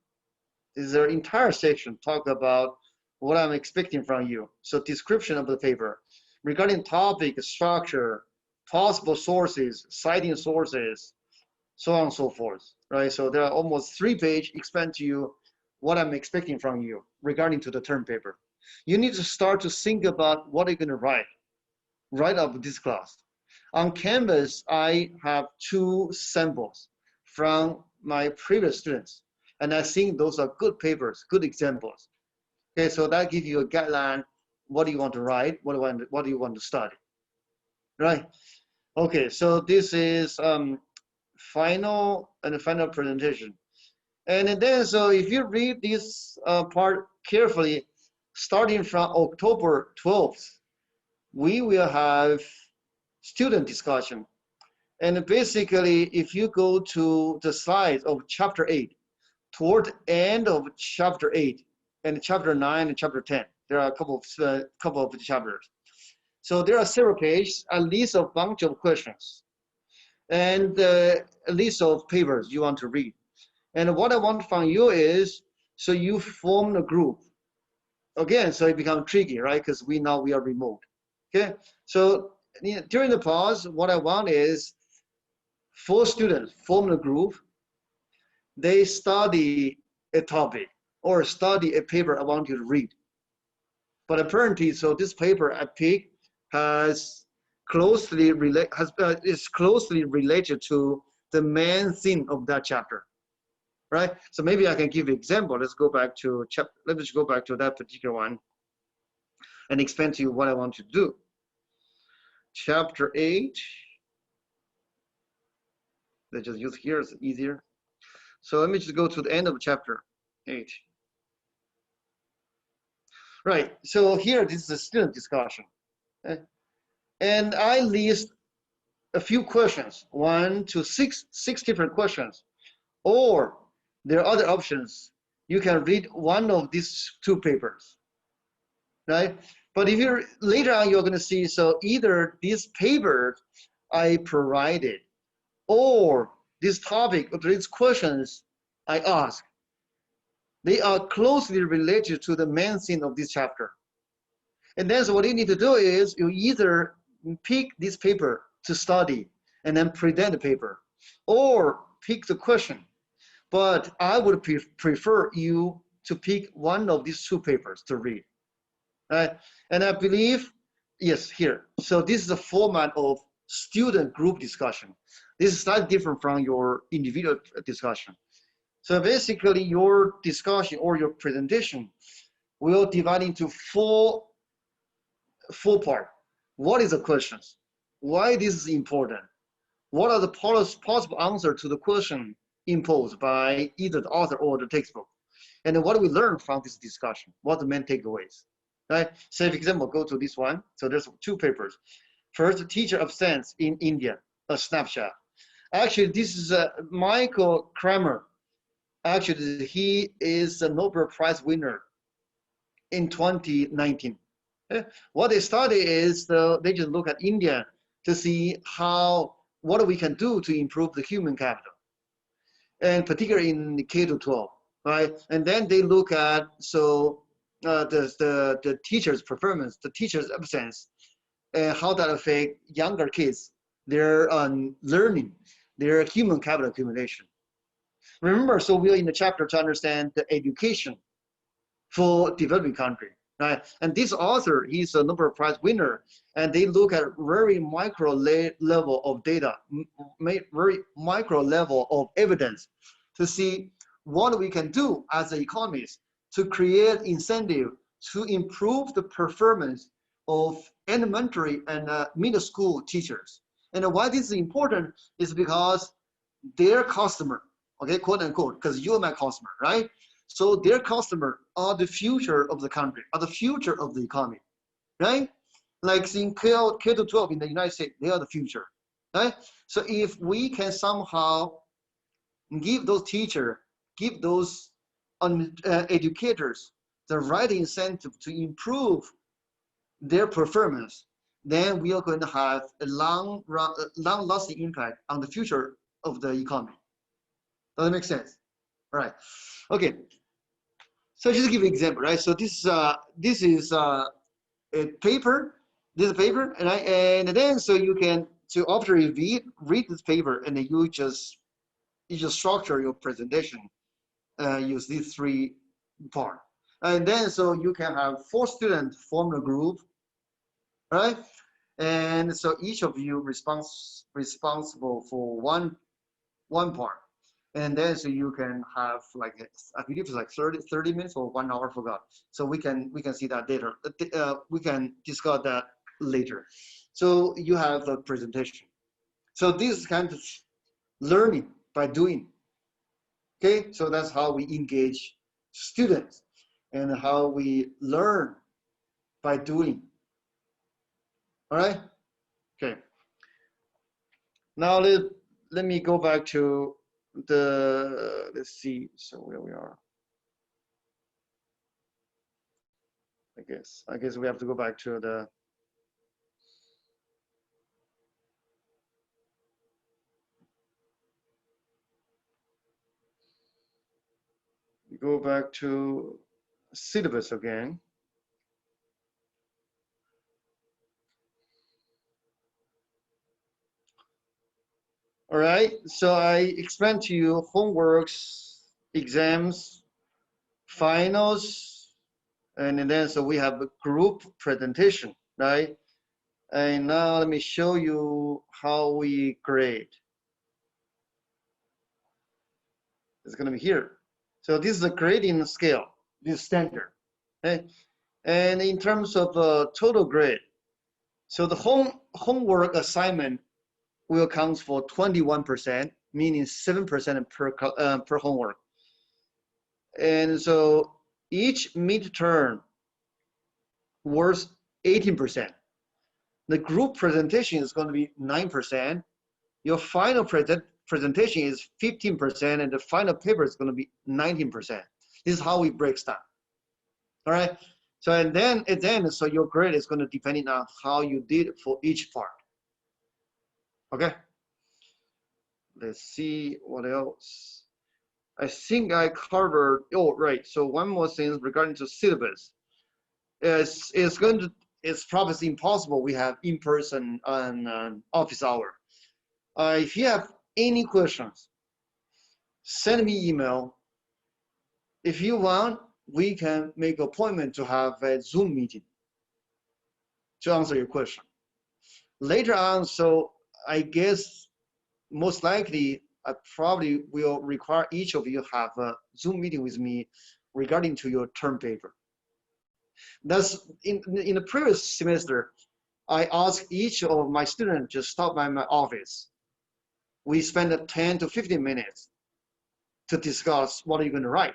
This is their entire section talk about what I'm expecting from you. So description of the paper, regarding topic, structure, possible sources, citing sources, so on and so forth, right? So there are almost 3-page explain to you what I'm expecting from you regarding to the term paper. You need to start to think about what you're gonna write up this class. On Canvas, I have 2 samples from my previous students. And I think those are good papers, good examples. Okay, so that gives you a guideline. What do you want to write? What do you want to study? Right? Okay, so this is final presentation. And then, so if you read this part carefully, starting from October 12th, we will have student discussion. And basically, if you go to the slides of chapter 8, toward the end of chapter 8 and chapter 9 and chapter 10, there are a couple of chapters. So there are several pages, at least a bunch of questions, and a list of papers you want to read. And what I want from you is, so you form a group. Again, so it becomes tricky, right? Because we are remote. Okay, so during the pause, what I want is 4 students form a group. They study a topic or study a paper I want you to read. But apparently, so this paper I picked is closely related to the main theme of that chapter, right? So maybe I can give an example. Let's go back to that particular one and explain to you what I want you to do. Chapter 8. Let's just use here, it's easier. So let me just go to the end of chapter 8. Right, so here, this is a student discussion. Okay? And I list a few questions, 1 to 6 different questions. Or there are other options. You can read one of these 2 papers, right? But if you're later on, you're gonna see, so either these papers I provided or this topic or these questions I ask, they are closely related to the main theme of this chapter. And then so what you need to do is you either pick this paper to study and then present the paper, or pick the question. But I would prefer you to pick one of these 2 papers to read. Right? And I believe, yes, here. So this is the format of student group discussion. This is slightly different from your individual discussion. So basically your discussion or your presentation will divide into 4 parts. What is the questions? Why this is important? What are the possible answers to the question imposed by either the author or the textbook? And then what do we learn from this discussion? What are the main takeaways? Right? So for example, go to this one. So there's 2 papers. First, teacher absence in India, a snapshot. Actually, this is Michael Kramer. Actually, he is a Nobel Prize winner in 2019. What they study is they just look at India to see what we can do to improve the human capital, and particularly in K-12, right? And then they look at the teacher's performance, the teacher's absence, and how that affect younger kids, their learning, their human capital accumulation. Remember, so we're in the chapter to understand the education for developing country, right? And this author, he's a Nobel Prize winner, and they look at very micro level of data, very micro level of evidence to see what we can do as an economist to create incentive to improve the performance of elementary and middle school teachers. And why this is important is because their customer, okay, quote unquote, because you're my customer, right? So their customer are the future of the country, are the future of the economy, right? Like in K-12 in the United States, they are the future, right? So if we can somehow give those teachers, give those educators the right incentive to improve their performance, then we are going to have a long-lasting impact on the future of the economy. Does that make sense? All right. Okay. So just to give you an example, right? So this is a paper. This is a paper, and then so you can after you read this paper, and then you just structure your presentation. Use these three parts, and then so you can have 4 students form a group, right? And so each of you responsible for one part. And then so you can have like, I believe it's like 30 minutes or 1 hour, forgot. So we can see that later. We can discuss that later. So you have the presentation. So this is kind of learning by doing. Okay, so that's how we engage students and how we learn by doing. All right. Okay. Now let me go back to the, let's see, so where we are. I guess we have to go back to the, go back to syllabus again. All right, so I explained to you homeworks, exams, finals, and then so we have a group presentation, right? And now let me show you how we grade. It's going to be here. So this is a grading scale, this is standard. Okay? And in terms of total grade, so the homework assignment will count for 21%, meaning 7% per homework. And so each midterm worth 18%. The group presentation is going to be 9%. Your final presentation is 15%, and the final paper is going to be 19%. This is how we break down. All right. So and then at the end, so your grade is going to depend on how you did for each part. Okay. Let's see what else. I think I covered. Oh, right. So one more thing regarding to syllabus. It's probably impossible. We have in-person and office hour. If you have any questions, send me email. If you want, we can make an appointment to have a Zoom meeting to answer your question. Later on, so I guess most likely I probably will require each of you have a Zoom meeting with me regarding to your term paper. That's in the previous semester, I asked each of my students to stop by my office. We spent 10 to 15 minutes to discuss what are you going to write,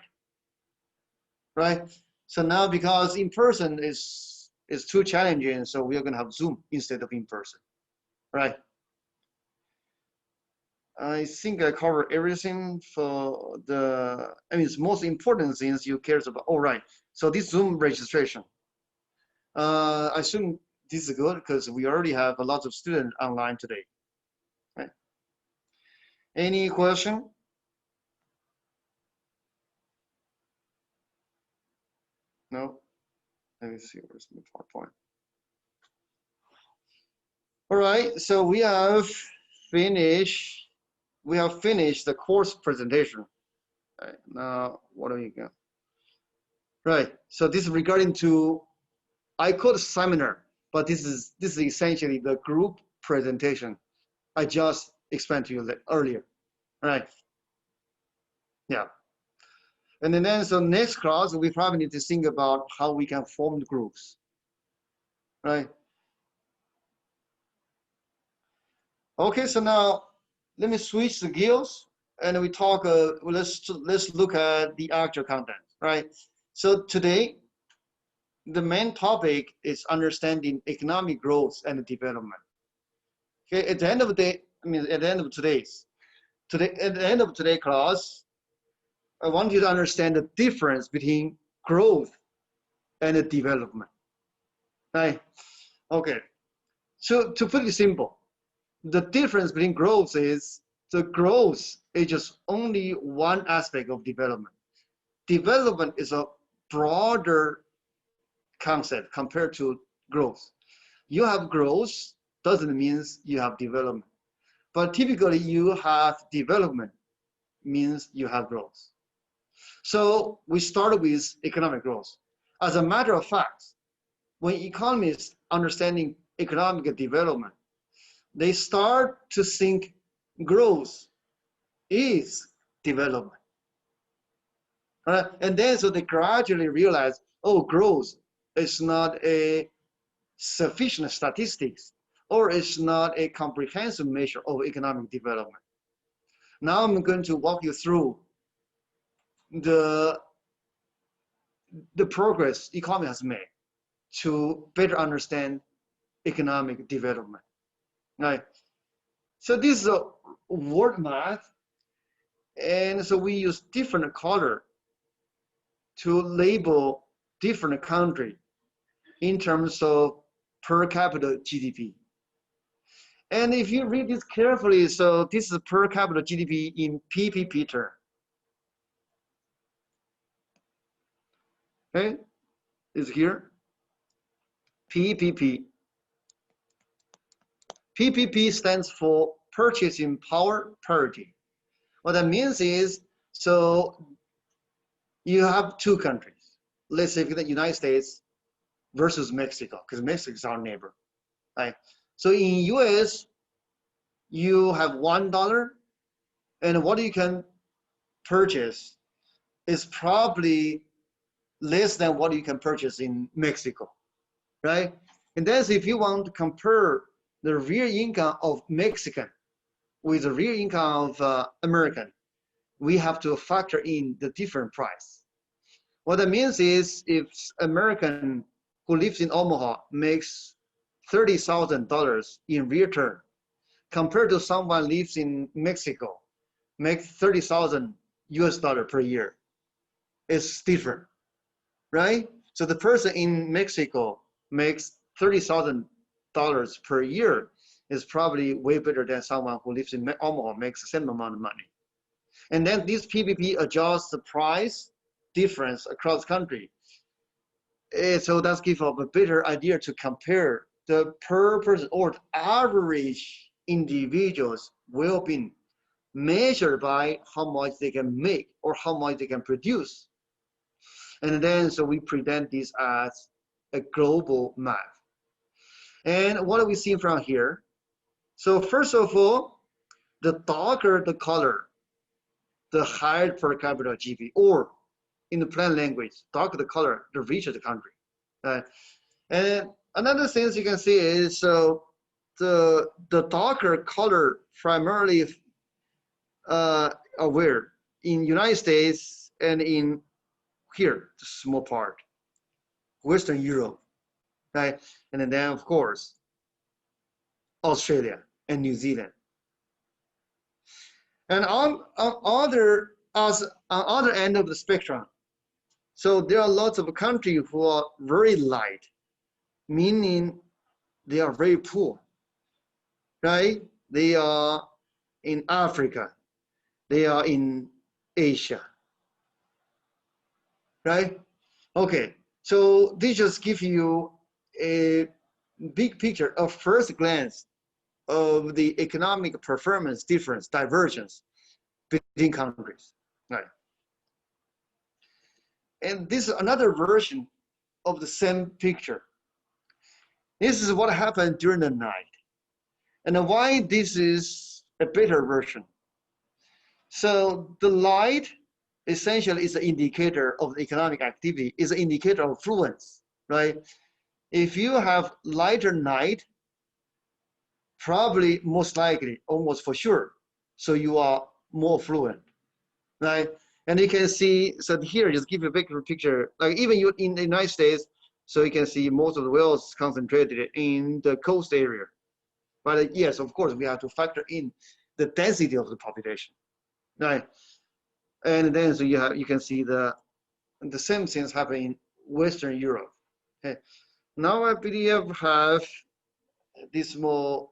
right? So now because in person is too challenging, so we are going to have Zoom instead of in person, right? I think I covered everything for the, I mean, it's most important things you care about. All right, so this Zoom registration. I assume this is good because we already have a lot of students online today, right? Any question? No? Let me see, where's my PowerPoint? All right, so we have finished the course presentation. All right, now what do we got? Right, so this is regarding to, I call it seminar, but this is essentially the group presentation I just explained to you earlier. All right, yeah. And then so next class, we probably need to think about how we can form the groups, right? Okay, so now let me switch the gears and we talk, let's look at the actual content, right? So today, the main topic is understanding economic growth and development. Okay, at the end of the day, I mean, at the end of today's class, I want you to understand the difference between growth and development, right? Okay, so to put it simple, the difference between growth is the growth is just only one aspect of development. Development is a broader concept compared to growth. You have growth doesn't mean you have development. But typically you have development means you have growth. So we start with economic growth. As a matter of fact, when economists understanding economic development, they start to think growth is development. Right? And then so they gradually realize, oh, growth is not a sufficient statistics, or it's not a comprehensive measure of economic development. Now I'm going to walk you through the progress economy has made to better understand economic development. Right? So this is a word map, and so we use different color to label different country in terms of per capita GDP. And if you read this carefully, so this is per capita GDP in PPP term. Okay, is here. PPP. PPP stands for purchasing power parity. What that means is, so you have two countries. Let's say the United States versus Mexico, because Mexico is our neighbor, right? So in US, you have $1, and what you can purchase is probably less than what you can purchase in Mexico, right? And that's if you want to compare the real income of Mexican with the real income of American, we have to factor in the different price. What that means is if American who lives in Omaha makes $30,000 in real term, compared to someone lives in Mexico, makes 30,000 US dollar per year, it's different, right? So the person in Mexico makes $30,000 per year is probably way better than someone who lives in Omaha makes the same amount of money. And then this PPP adjusts the price difference across country. So that's give us a better idea to compare the per person or the average individuals well-being measured by how much they can make or how much they can produce. And then so we present this as a global map. And what are we seeing from here? So first of all, the darker the color, the higher per capita GDP, or in the plain language, darker the color, the richer the country. And another thing you can see is the darker color primarily where in United States and in here, the small part, Western Europe, right? And then of course, Australia and New Zealand. And on other end of the spectrum, so there are lots of countries who are very light, meaning they are very poor, right? They are in Africa, they are in Asia, right? Okay, so this just gives you a big picture of first glance of the economic performance difference, divergence between countries, right? And this is another version of the same picture. This is what happened during the night. And why this is a better version. So the light essentially is an indicator of the economic activity, is an indicator of fluence, right? If you have lighter night, probably most likely, almost for sure, so you are more fluent, right? And you can see, so here, just give you a bigger picture, like even you in the United States, so you can see most of the wealth concentrated in the coast area. But yes, of course, we have to factor in the density of the population, right? And then so you can see the same things happen in Western Europe. Okay. Now I believe have this more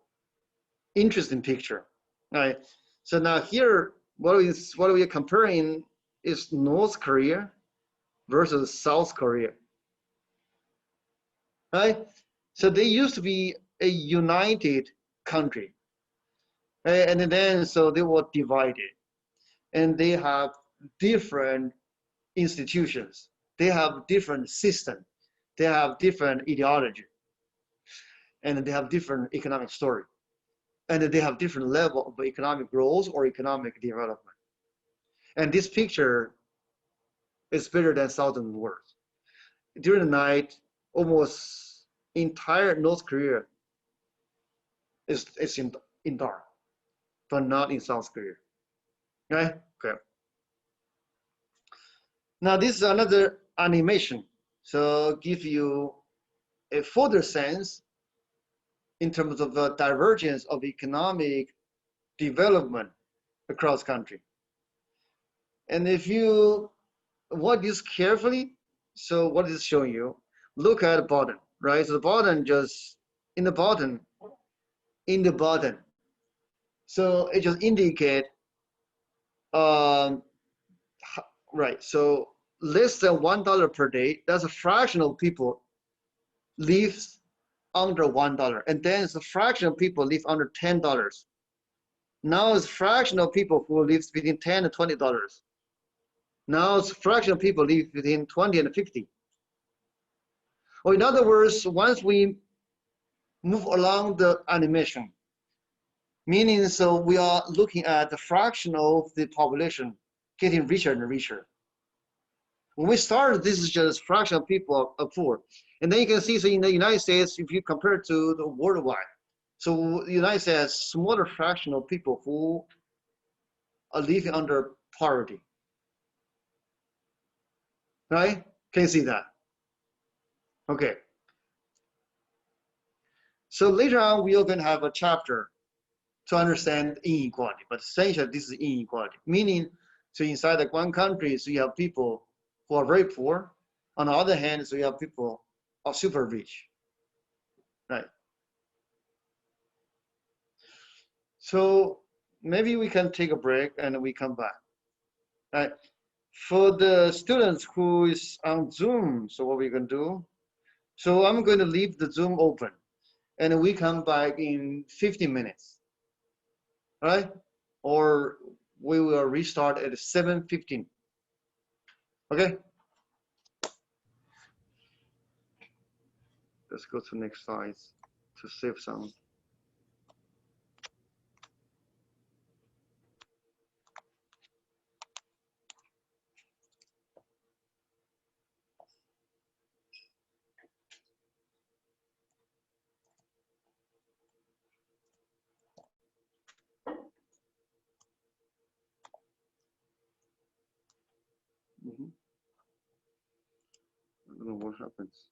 interesting picture, right? So now here, what we are comparing is North Korea versus South Korea, right? So they used to be a united country, right? And then so they were divided, and they have different institutions, they have different system, they have different ideology, and they have different economic story, and they have different level of economic growth or economic development. And this picture is better than 1,000 words. During the night, almost entire North Korea is in dark, but not in South Korea. Right? Okay. Now this is another animation. So give you a further sense in terms of the divergence of economic development across country. And if you watch this carefully, so what is showing you? Look at the bottom, right? So the bottom just in the bottom, So it just indicate, um, right? So less than $1 per day. That's a fraction of people lives under $1, and then it's a fraction of people live under $10. Now it's a fraction of people who lives between $10 and $20. Now it's a fraction of people live between 20 and 50. Or in other words, once we move along the animation, meaning so we are looking at the fraction of the population getting richer and richer. When we started, this is just fraction of people are poor. And then you can see, so in the United States, if you compare it to the worldwide, so the United States has smaller fraction of people who are living under poverty, right? Can you see that? Okay. So later on, we are going to have a chapter to understand inequality, but essentially this is inequality, meaning, so inside the one country, so you have people who are very poor. On the other hand, so you have people who are super rich, right? So maybe we can take a break and we come back, right? For the students who is on Zoom, so what we can do, so I'm going to leave the Zoom open and we come back in 15 minutes, right? Or we will restart at 7:15, okay? Let's go to next slide to save some. I don't know what happens.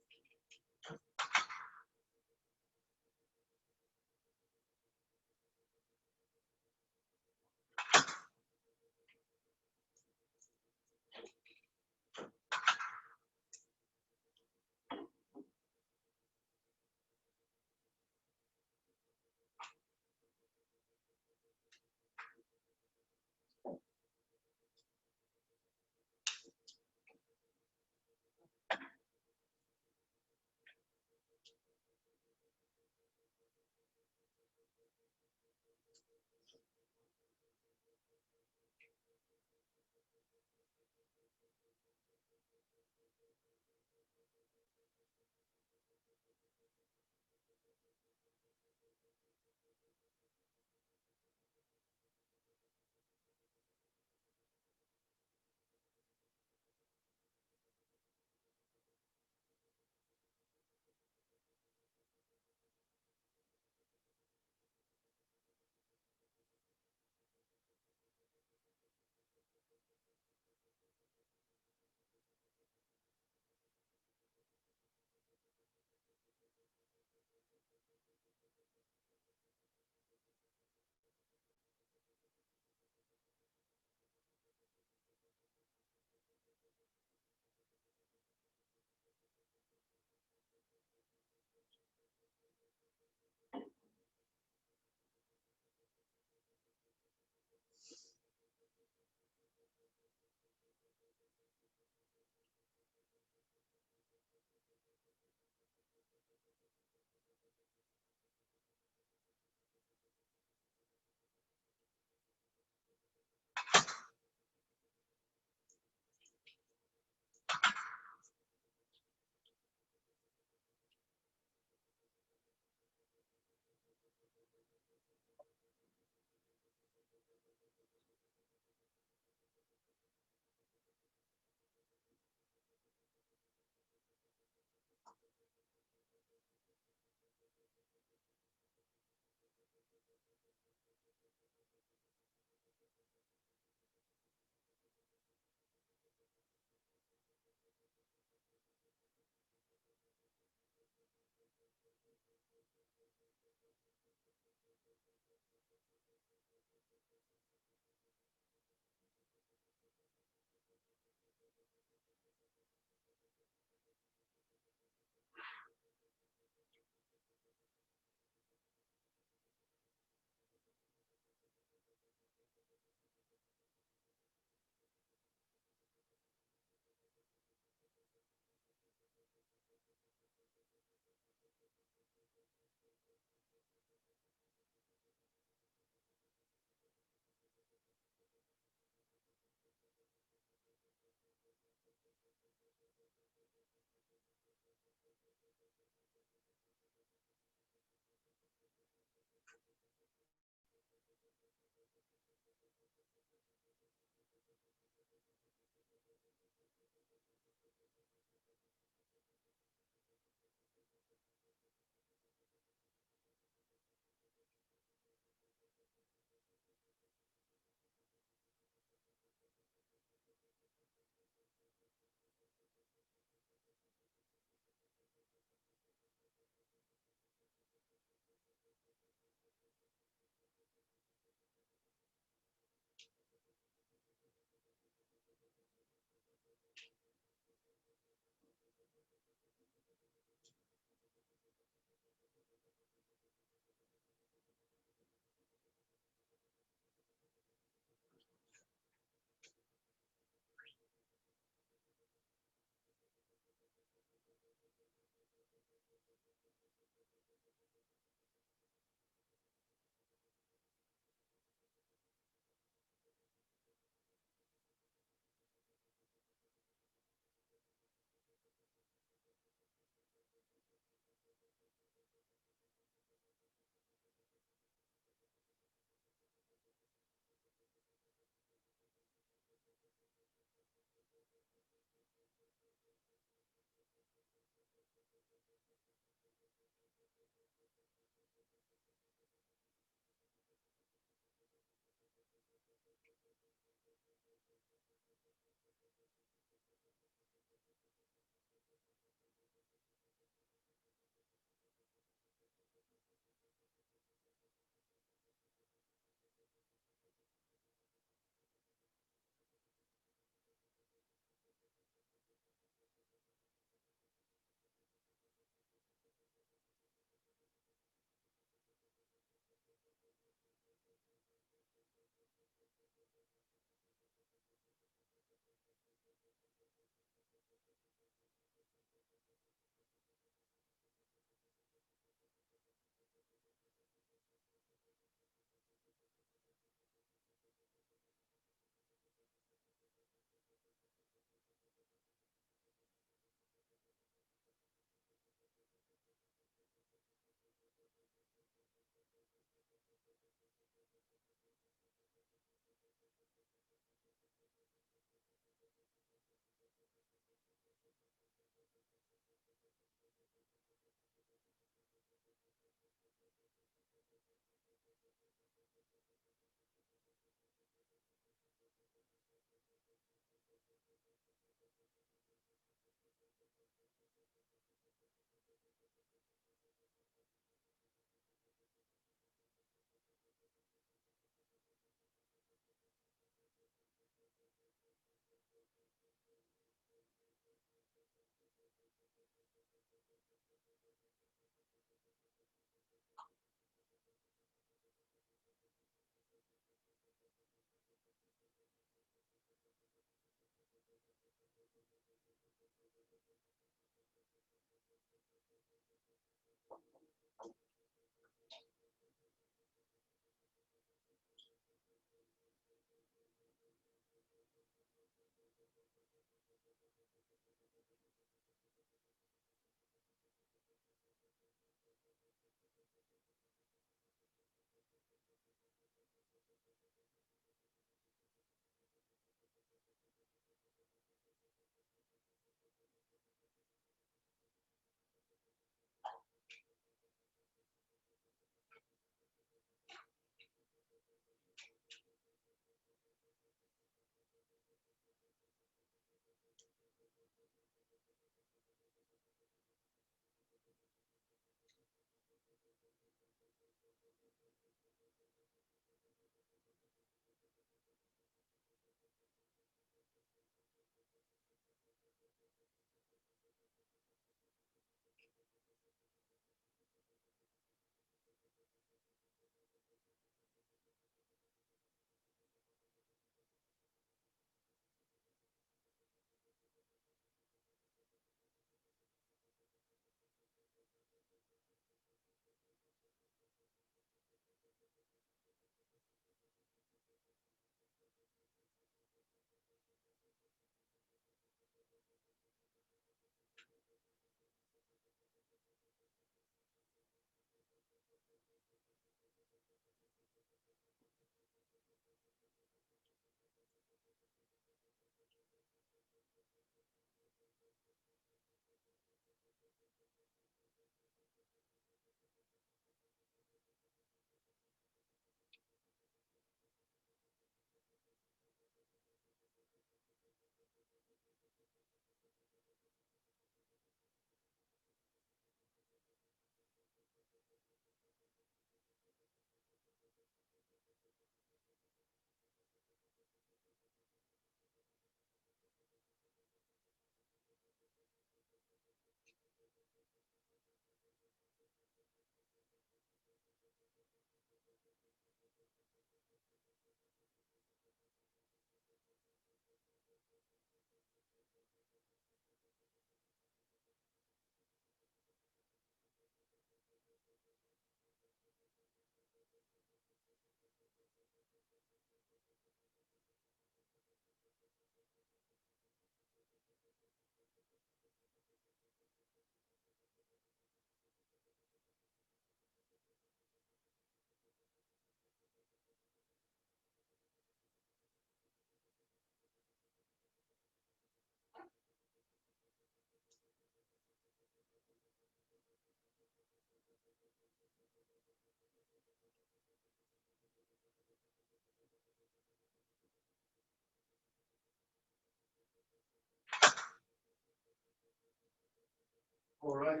All right.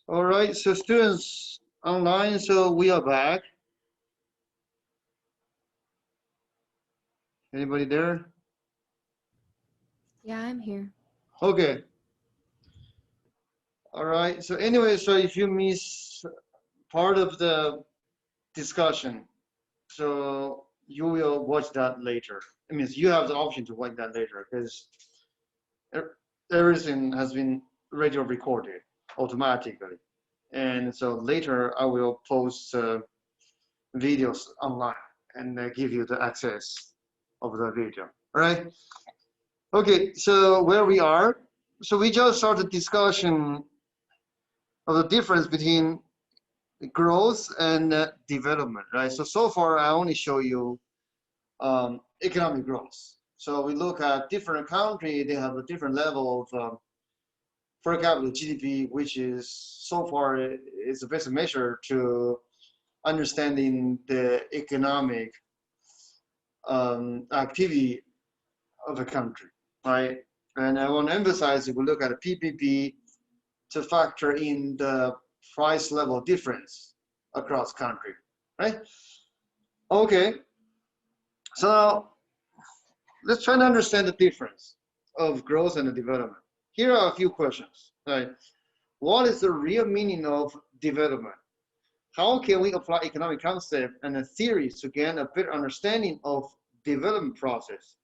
All right, so students online, so we are back. Anybody there? Yeah, I'm here. Okay. All right, so anyway, so if you miss part of the discussion, so you will watch that later. It means you have the option to watch that later because everything has been radio recorded automatically. And so later I will post videos online and give you the access of the video. All right. Okay, so where we are. So we just started discussion of the difference between growth and development, right? So far I only show you economic growth. So we look at different countries, they have a different level of per capita GDP, which is so far is the best measure to understanding the economic activity of a country, right? And I want to emphasize if we look at a PPP to factor in the price level difference across country, right? Okay, so let's try to understand the difference of growth and development. Here are a few questions, right? What is the real meaning of development? How can we apply economic concept and theories to gain a better understanding of development process?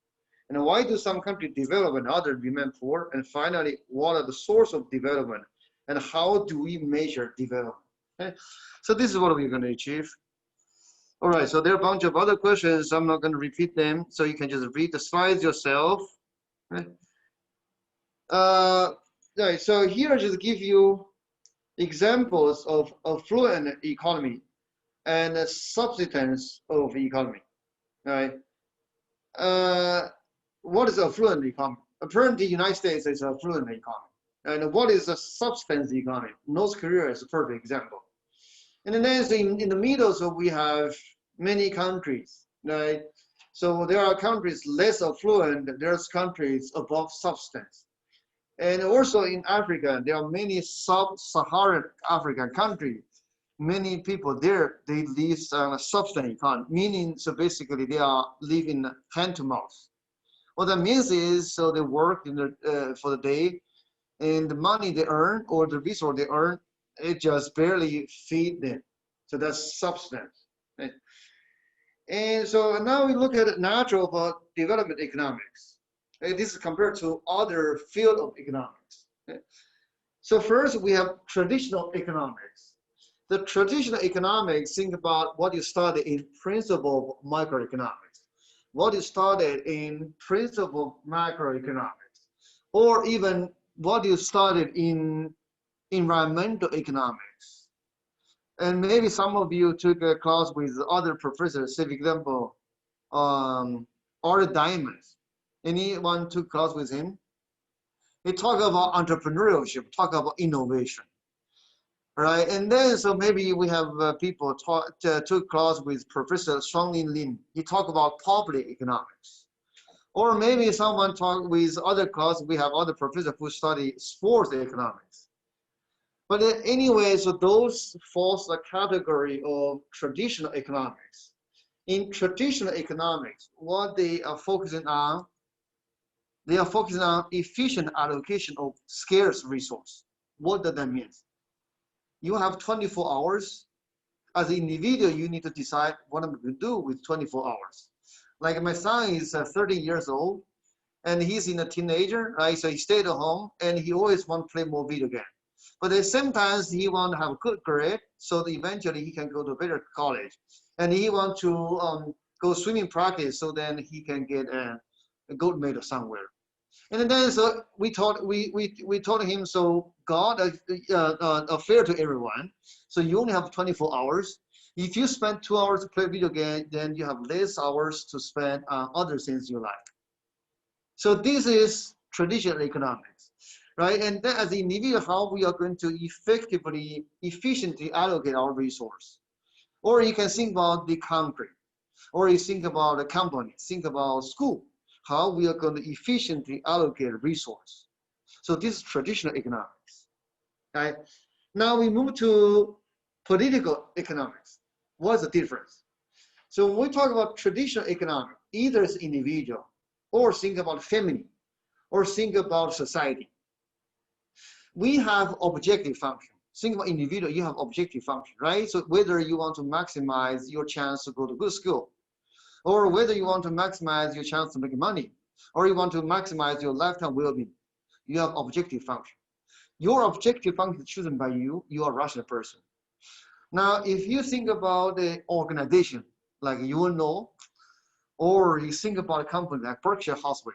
And why do some countries develop and others remain poor? And finally, what are the source of development? And how do we measure development? Okay? So this is what we're going to achieve. All right, so there are a bunch of other questions. I'm not going to repeat them, so you can just read the slides yourself. Okay? Right, so here I just give you examples of affluent economy and a substance of economy. Right? What is affluent economy? Apparently, the United States is an affluent economy. And what is a substance economy? North Korea is a perfect example. And then in the middle, so we have many countries, right? So there are countries less affluent, there's countries above substance. And also in Africa, there are many sub-Saharan African countries. Many people there, they live on a substance economy, meaning so basically they are living hand to mouth. What that means is, so they work in the, for the day, and the money they earn or the resource they earn, it just barely feed them. So that's substance. Right? And so now we look at natural development economics. This is compared to other field of economics. Okay? So first we have traditional economics. The traditional economics, think about what you studied in principle of microeconomics, what you studied in principle of macroeconomics, or even what you studied in environmental economics. And maybe some of you took a class with other professors, say for example, Art Diamonds. Anyone took class with him? He talk about entrepreneurship, talk about innovation. Right, and then so maybe we have people took class with Professor Shuanglin Lin. He talked about public economics, or maybe someone talked with other class. We have other professors who study sports economics. But anyway, so those falls the category of traditional economics. In traditional economics, what they are focusing on efficient allocation of scarce resource. What does that mean? You have 24 hours. As an individual, you need to decide what I'm going to do with 24 hours. Like my son is 30 years old, and he's in a teenager, right? So he stayed at home, and he always want to play more video game. But at the same time, he want to have a good grade, so that eventually he can go to a better college. And he want to go swimming practice, so then he can get a gold medal somewhere. And then so we told him, so God fair to everyone. So you only have 24 hours. If you spend 2 hours to play video game, then you have less hours to spend on other things you like. So this is traditional economics, right? And then as an individual, how we are going to efficiently allocate our resource. Or you can think about the country, or you think about a company, think about school. how we are going to efficiently allocate resource. So this is traditional economics. Okay. Now we move to political economics. What's the difference? So when we talk about traditional economics, either it's individual, or think about family, or think about society. We have objective function. Think about individual, you have objective function, right? So whether you want to maximize your chance to go to good school, or whether you want to maximize your chance to make money, or you want to maximize your lifetime well-being, you have objective function. Your objective function is chosen by you, you are a rational person. Now, if you think about the organization, like you will know, or you think about a company like Berkshire Hathaway,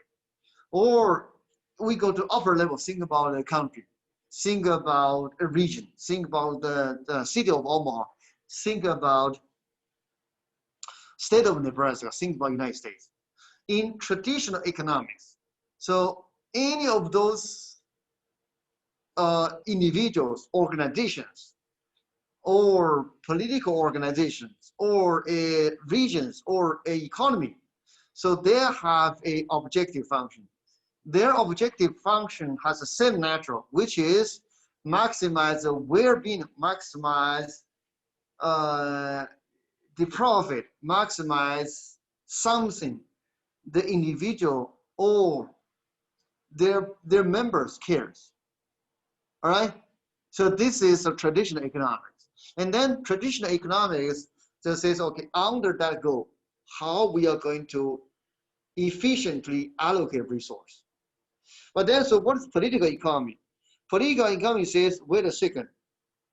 or we go to upper level, think about a country, think about a region, think about the city of Omaha, think about state of Nebraska, think about United States. In traditional economics, so any of those individuals, organizations, or political organizations, or regions, or a economy, so they have a objective function. Their objective function has the same natural, which is maximize the well-being, maximize the profit, maximize something the individual or their members cares. All right. So this is a traditional economics, and then traditional economics just says, okay, under that goal, how we are going to efficiently allocate resource. But then, so what is political economy? Political economy says, wait a second,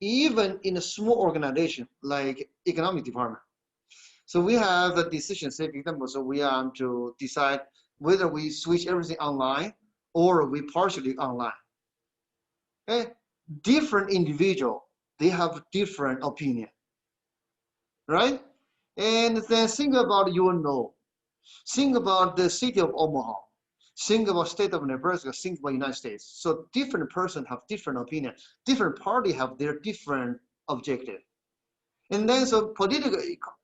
even in a small organization like economic department, so we have a decision, say for example, so we are to decide whether we switch everything online or we partially online. Okay? Different individual, they have different opinion, right? And then think about think about the city of Omaha, think about state of Nebraska, think about United States. So different person have different opinion, different party have their different objective. And then so political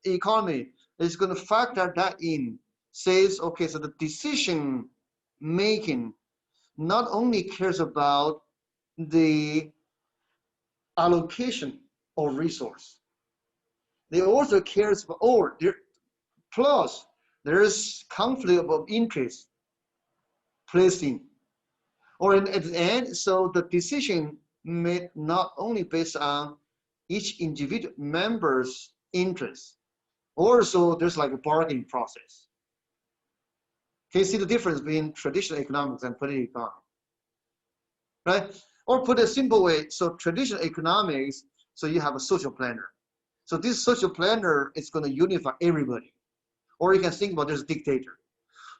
economy is going to factor that in, says, okay, so the decision making not only cares about the allocation of resource, they also cares about, or plus there's conflict of interest placed in, or at the end, so the decision made not only based on each individual member's interest, also there's like a bargaining process. Can you see the difference between traditional economics and political economics? Right? Or put a simple way, so traditional economics, so you have a social planner. So this social planner is going to unify everybody. Or you can think about there's a dictator.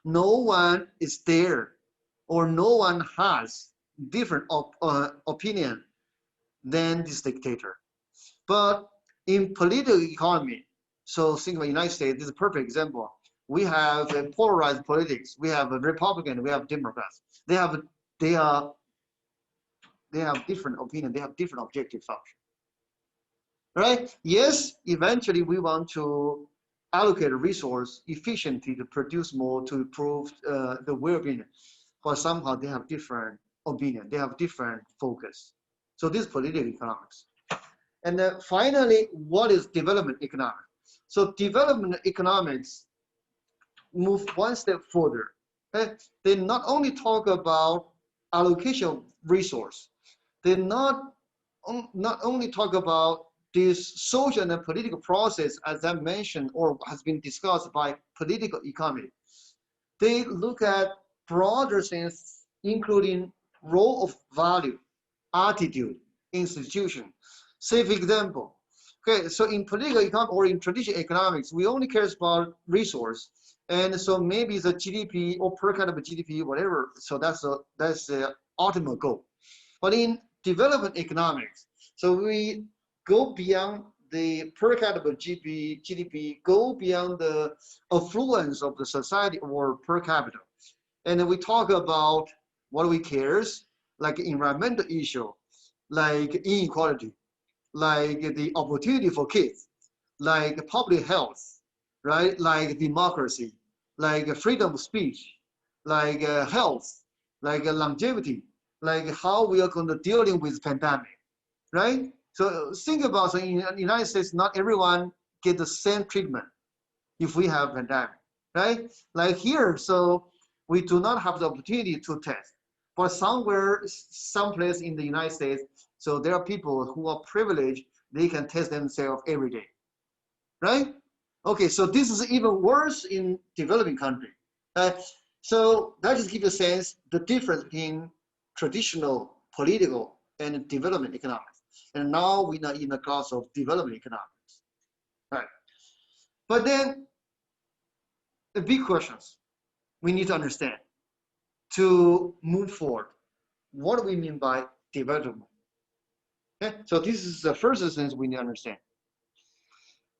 No one is there, or no one has different opinion than this dictator. But in political economy, so think about United States, this is a perfect example. We have a polarized politics. We have a Republican, we have Democrats. They have different opinion, they have different objective function. Right? Yes, eventually we want to allocate a resource efficiently to produce more, to improve the well-being. But somehow they have different opinion, they have different focus. So this is political economics. And then finally, what is development economics? So development economics move one step further. Okay? They not only talk about allocation of resource, they not only talk about this social and political process, as I mentioned, or has been discussed by political economy. They look at broader sense, including role of value, attitude, institution. Say, for example, okay, so in political economy or in traditional economics, we only care about resource, and so maybe the GDP or per capita GDP, whatever. So that's the ultimate goal. But in development economics, so we go beyond the per capita GDP, go beyond the affluence of the society or per capita, and then we talk about what we cares, like environmental issue, like inequality, like the opportunity for kids, like public health, right? Like democracy, like freedom of speech, like health, like longevity, like how we are going to dealing with pandemic, right? So think about, so in the United States, not everyone get the same treatment if we have pandemic, right? Like here, so we do not have the opportunity to test. But somewhere, someplace in the United States, so there are people who are privileged, they can test themselves every day, right? Okay, so this is even worse in developing country. So that just gives you a sense the difference between traditional political and development economics. And now we are in the class of development economics, right? But then the big questions we need to understand to move forward. What do we mean by development? Okay, so this is the first sense we need to understand.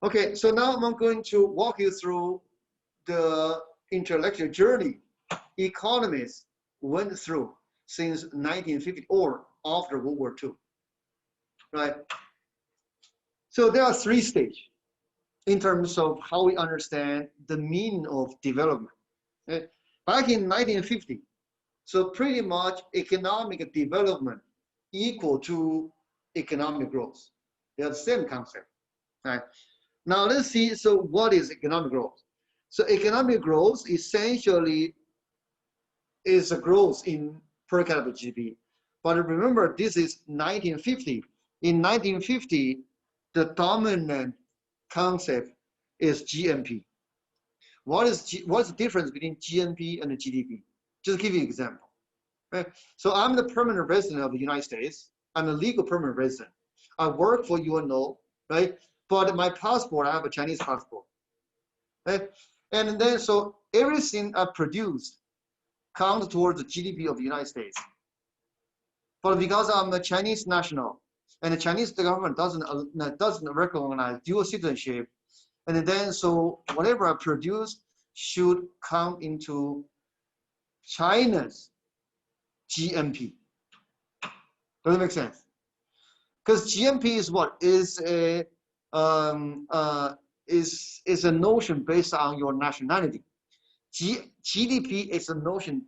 Okay, so now I'm going to walk you through the intellectual journey economists went through since 1950 or after World War II, right? So there are three stages in terms of how we understand the meaning of development. Okay? Back in 1950, so pretty much economic development equal to economic growth. They are the same concept, right? Now let's see, so what is economic growth? So economic growth essentially is a growth in per capita GDP. But remember, this is 1950. In 1950, the dominant concept is GNP. What's the difference between GNP and the GDP? Just give you an example. Right? So I'm the permanent resident of the United States. I'm a legal permanent resident. I work for UNO, right? But my passport, I have a Chinese passport. Right? And then so everything I produce counts towards the GDP of the United States. But because I'm a Chinese national, and the Chinese government doesn't recognize dual citizenship, and then so whatever I produce should come into China's GNP. Does it make sense? Because GNP is what is a is a notion based on your nationality. GDP is a notion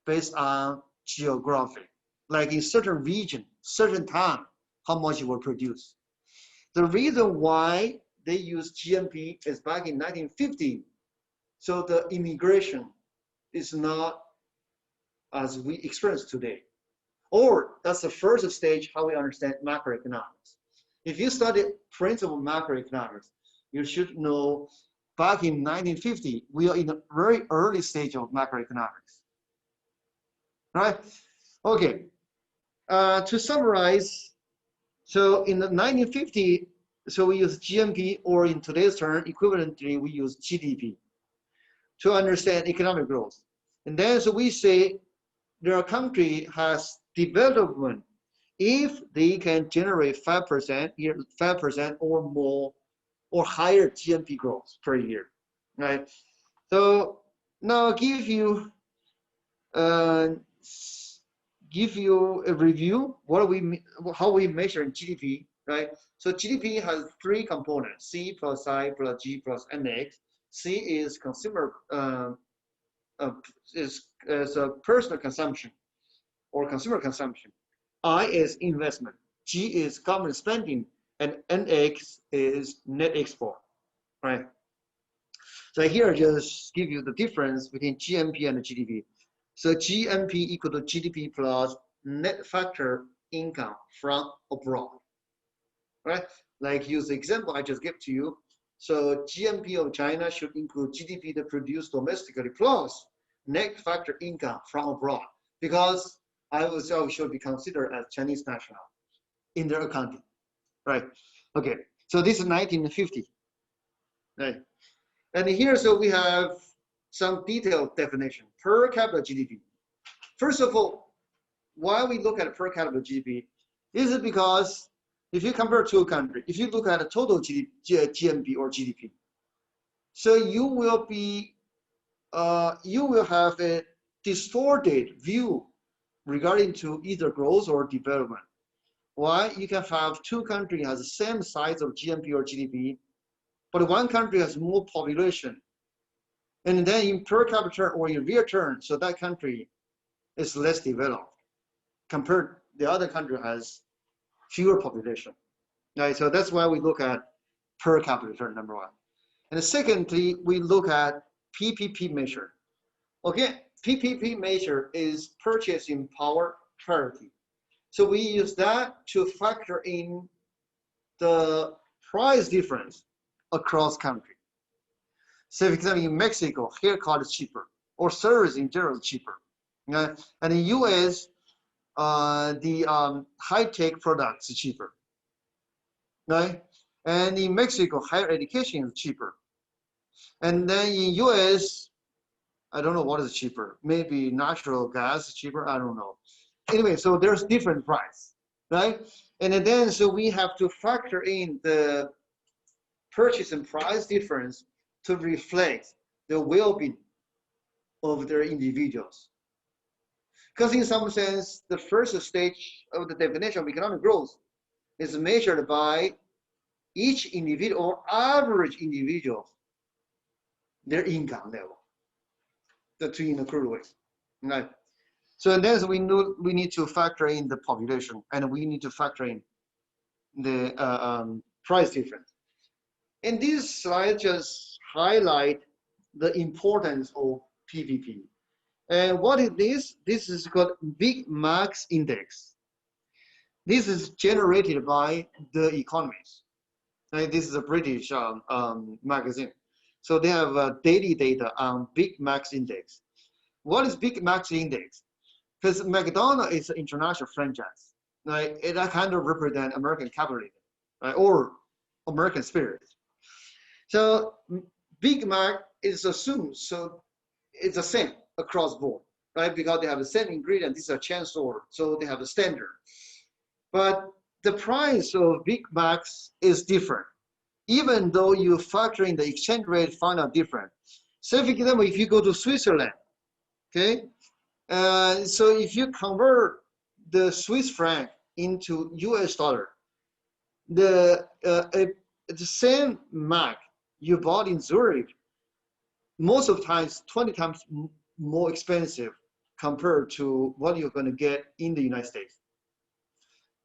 based on geography, like in certain region, certain time, how much you will produce. The reason why they use GNP is back in 1950. So the immigration is not as we experience today. Or that's the first stage how we understand macroeconomics. If you study principle macroeconomics, you should know back in 1950, we are in a very early stage of macroeconomics. Right? Okay. To summarize, so in the 1950, so we use GNP, or in today's term, equivalently, we use GDP to understand economic growth. And then so we say their country has development if they can generate 5% or more or higher GNP growth per year, right? So now give you a review how we measure GDP, right? So GDP has three components: C plus I plus G plus NX. C is consumer is a personal consumption or consumer consumption. I is investment. G is government spending, and NX is net export, right? So here I just give you the difference between GNP and GDP. So GNP equal to GDP plus net factor income from abroad, right? Like use the example I just gave to you. So GNP of China should include GDP that produced domestically plus net factor income from abroad, because I should be considered as Chinese national in their accounting, right? Okay, so this is 1950, right? And here, so we have some detailed definition, per capita GDP. First of all, why we look at per capita GDP, is it because if you compare to a country, if you look at a total GNP or GDP, so you will have a distorted view regarding to either growth or development. Why? You can have two countries has the same size of GNP or GDP, but one country has more population And then in per capita or in real terms, so that country is less developed compared the other country has fewer population. Right? So that's why we look at per capita, number one. And secondly, we look at PPP measure. Okay, PPP measure is purchasing power parity. So we use that to factor in the price difference across country. So for example, in Mexico, haircut is cheaper, or service in general is cheaper. And in US, the high-tech products is cheaper, right? And in Mexico, higher education is cheaper. And then in US, I don't know what is cheaper. Maybe natural gas is cheaper. I don't know. Anyway, so there's different price, right? And then so we have to factor in the purchase and price difference to reflect the well-being of their individuals. Because in some sense, the first stage of the definition of economic growth is measured by each individual or average individual, their income level, the two in a crude way. Right? So then we need to factor in the population, and we need to factor in the price difference. And this slide just highlight the importance of PPP. And what is this? This is called Big Max Index. This is generated by The Economist. And this is a British magazine. So they have daily data on Big Max Index. What is Big Max Index? Because McDonald's is an international franchise. Right? It kind of represents American capitalism, right? Or American spirit. So Big Mac is assumed, so it's the same across board, right? Because they have the same ingredient. This is a chain store, so they have a standard. But the price of Big Macs is different, even though you factor in the exchange rate, find out different. So for example, if you go to Switzerland, okay, so if you convert the Swiss franc into US dollar, the same Mac you bought in Zurich, most of the times 20 times more expensive compared to what you're going to get in the United States.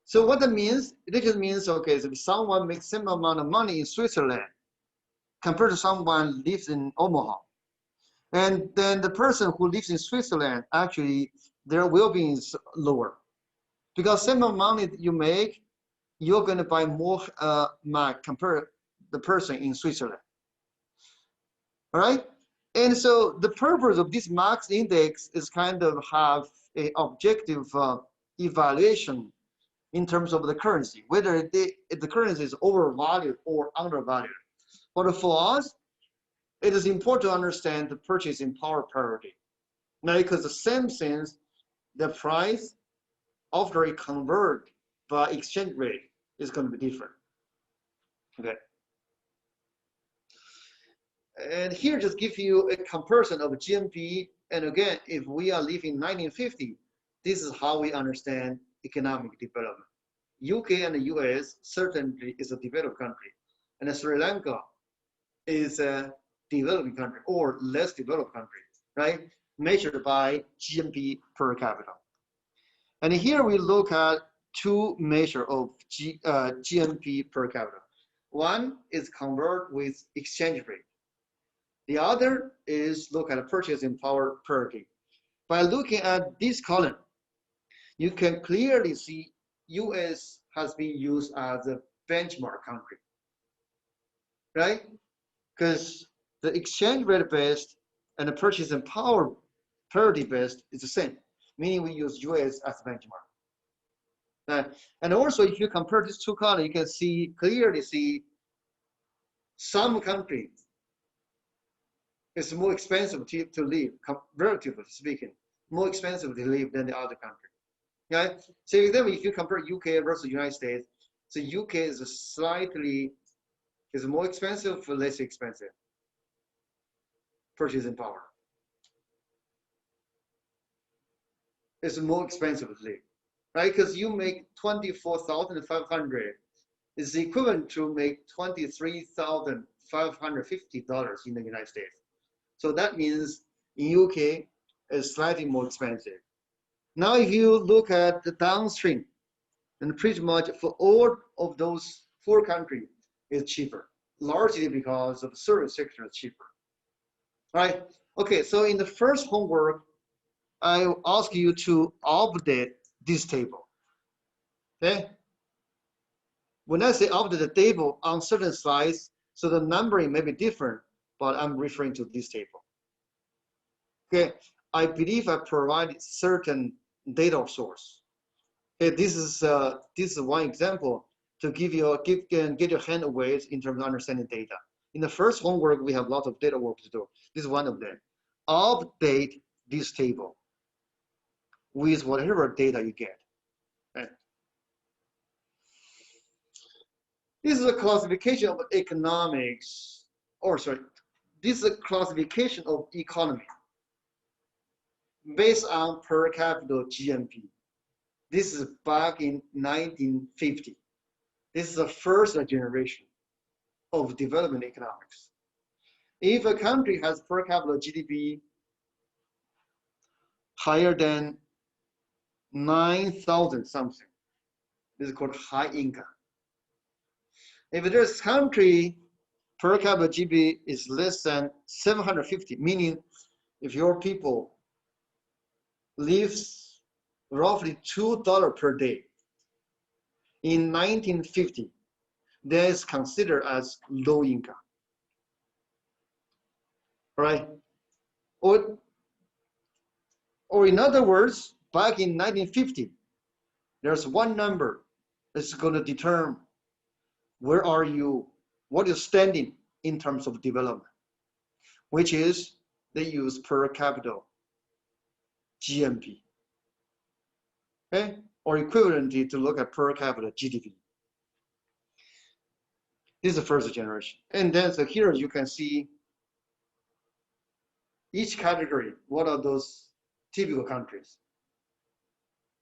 So what that means, it just means, okay, so if someone makes same amount of money in Switzerland compared to someone lives in Omaha, and then the person who lives in Switzerland, actually their well-being is lower, because same amount that you make, you're going to buy more Mac compared to the person in Switzerland. All right? And so the purpose of this Max Index is kind of have an objective evaluation in terms of the currency, whether the currency is overvalued or undervalued. But for us, it is important to understand the purchasing power parity. Now, because the same sense, the price after it convert by exchange rate is going to be different. Okay. And here just give you a comparison of GNP. And again, if we are living 1950, this is how we understand economic development. UK and the US certainly is a developed country, and Sri Lanka is a developing country or less developed country, right? Measured by GNP per capita. And here we look at two measures of GNP per capita. One is convert with exchange rate. The other is look at purchasing power parity. By looking at this column, you can clearly see US has been used as a benchmark country, right? Because the exchange rate based and the purchasing power parity based is the same, meaning we use US as a benchmark. And also, if you compare these two columns, you can clearly see some countries it's more expensive to live, relatively speaking, more expensive to live than the other country. Right? So if you compare UK versus United States, so UK is more expensive or less expensive purchasing power. It's more expensive to live, right? Because you make $24,500 is equivalent to make $23,550 in the United States. So that means in UK, it's slightly more expensive. Now, if you look at the downstream, and pretty much for all of those 4 countries, it's cheaper, largely because of the service sector is cheaper. Right? Okay, so in the first homework, I ask you to update this table. Okay? When I say update the table on certain slides, so the numbering may be different, but I'm referring to this table. Okay, I believe I provided certain data source. Okay, this is one example to give you get your hand away in terms of understanding data. In the first homework, we have lots of data work to do. This is one of them. Update this table with whatever data you get. Okay. This is a classification of economics, or sorry, this is a classification of economy based on per capita GNP. This is back in 1950. This is the first generation of development economics. If a country has per capita GDP higher than 9,000 something, this is called high income. If this country per capita GDP is less than 750, meaning if your people lives roughly $2 per day in 1950, that is considered as low income, right? Or in other words, back in 1950, there's one number that's going to determine where are you, what is standing in terms of development, which is they use per capita GNP, okay? Or equivalently to look at per capita GDP. This is the first generation. And then so here you can see each category, what are those typical countries?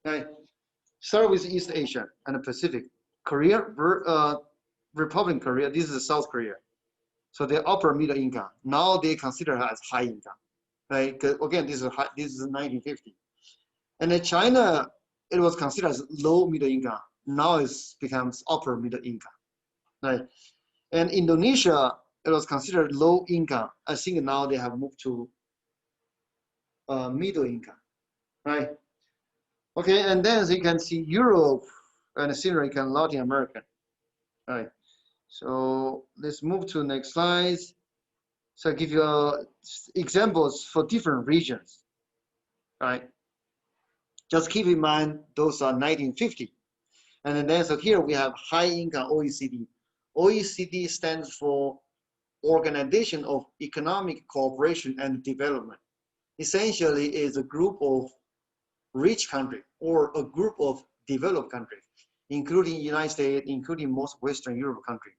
Okay. Start with East Asia and the Pacific. Korea, Republic Korea, this is South Korea. So they're upper middle income. Now they consider her as high income. Right? Again, this is 1950. And then China, it was considered as low middle income. Now it becomes upper middle income. Right? And Indonesia, it was considered low income. I think now they have moved to middle income, right? Okay, and then so you can see Europe and similar, you can Latin America, right? So let's move to the next slide. So I give you examples for different regions, right? Just keep in mind those are 1950. And then so here we have high income OECD. OECD stands for Organization of Economic Cooperation and Development. Essentially is a group of rich countries or a group of developed countries, including United States, including most Western Europe countries.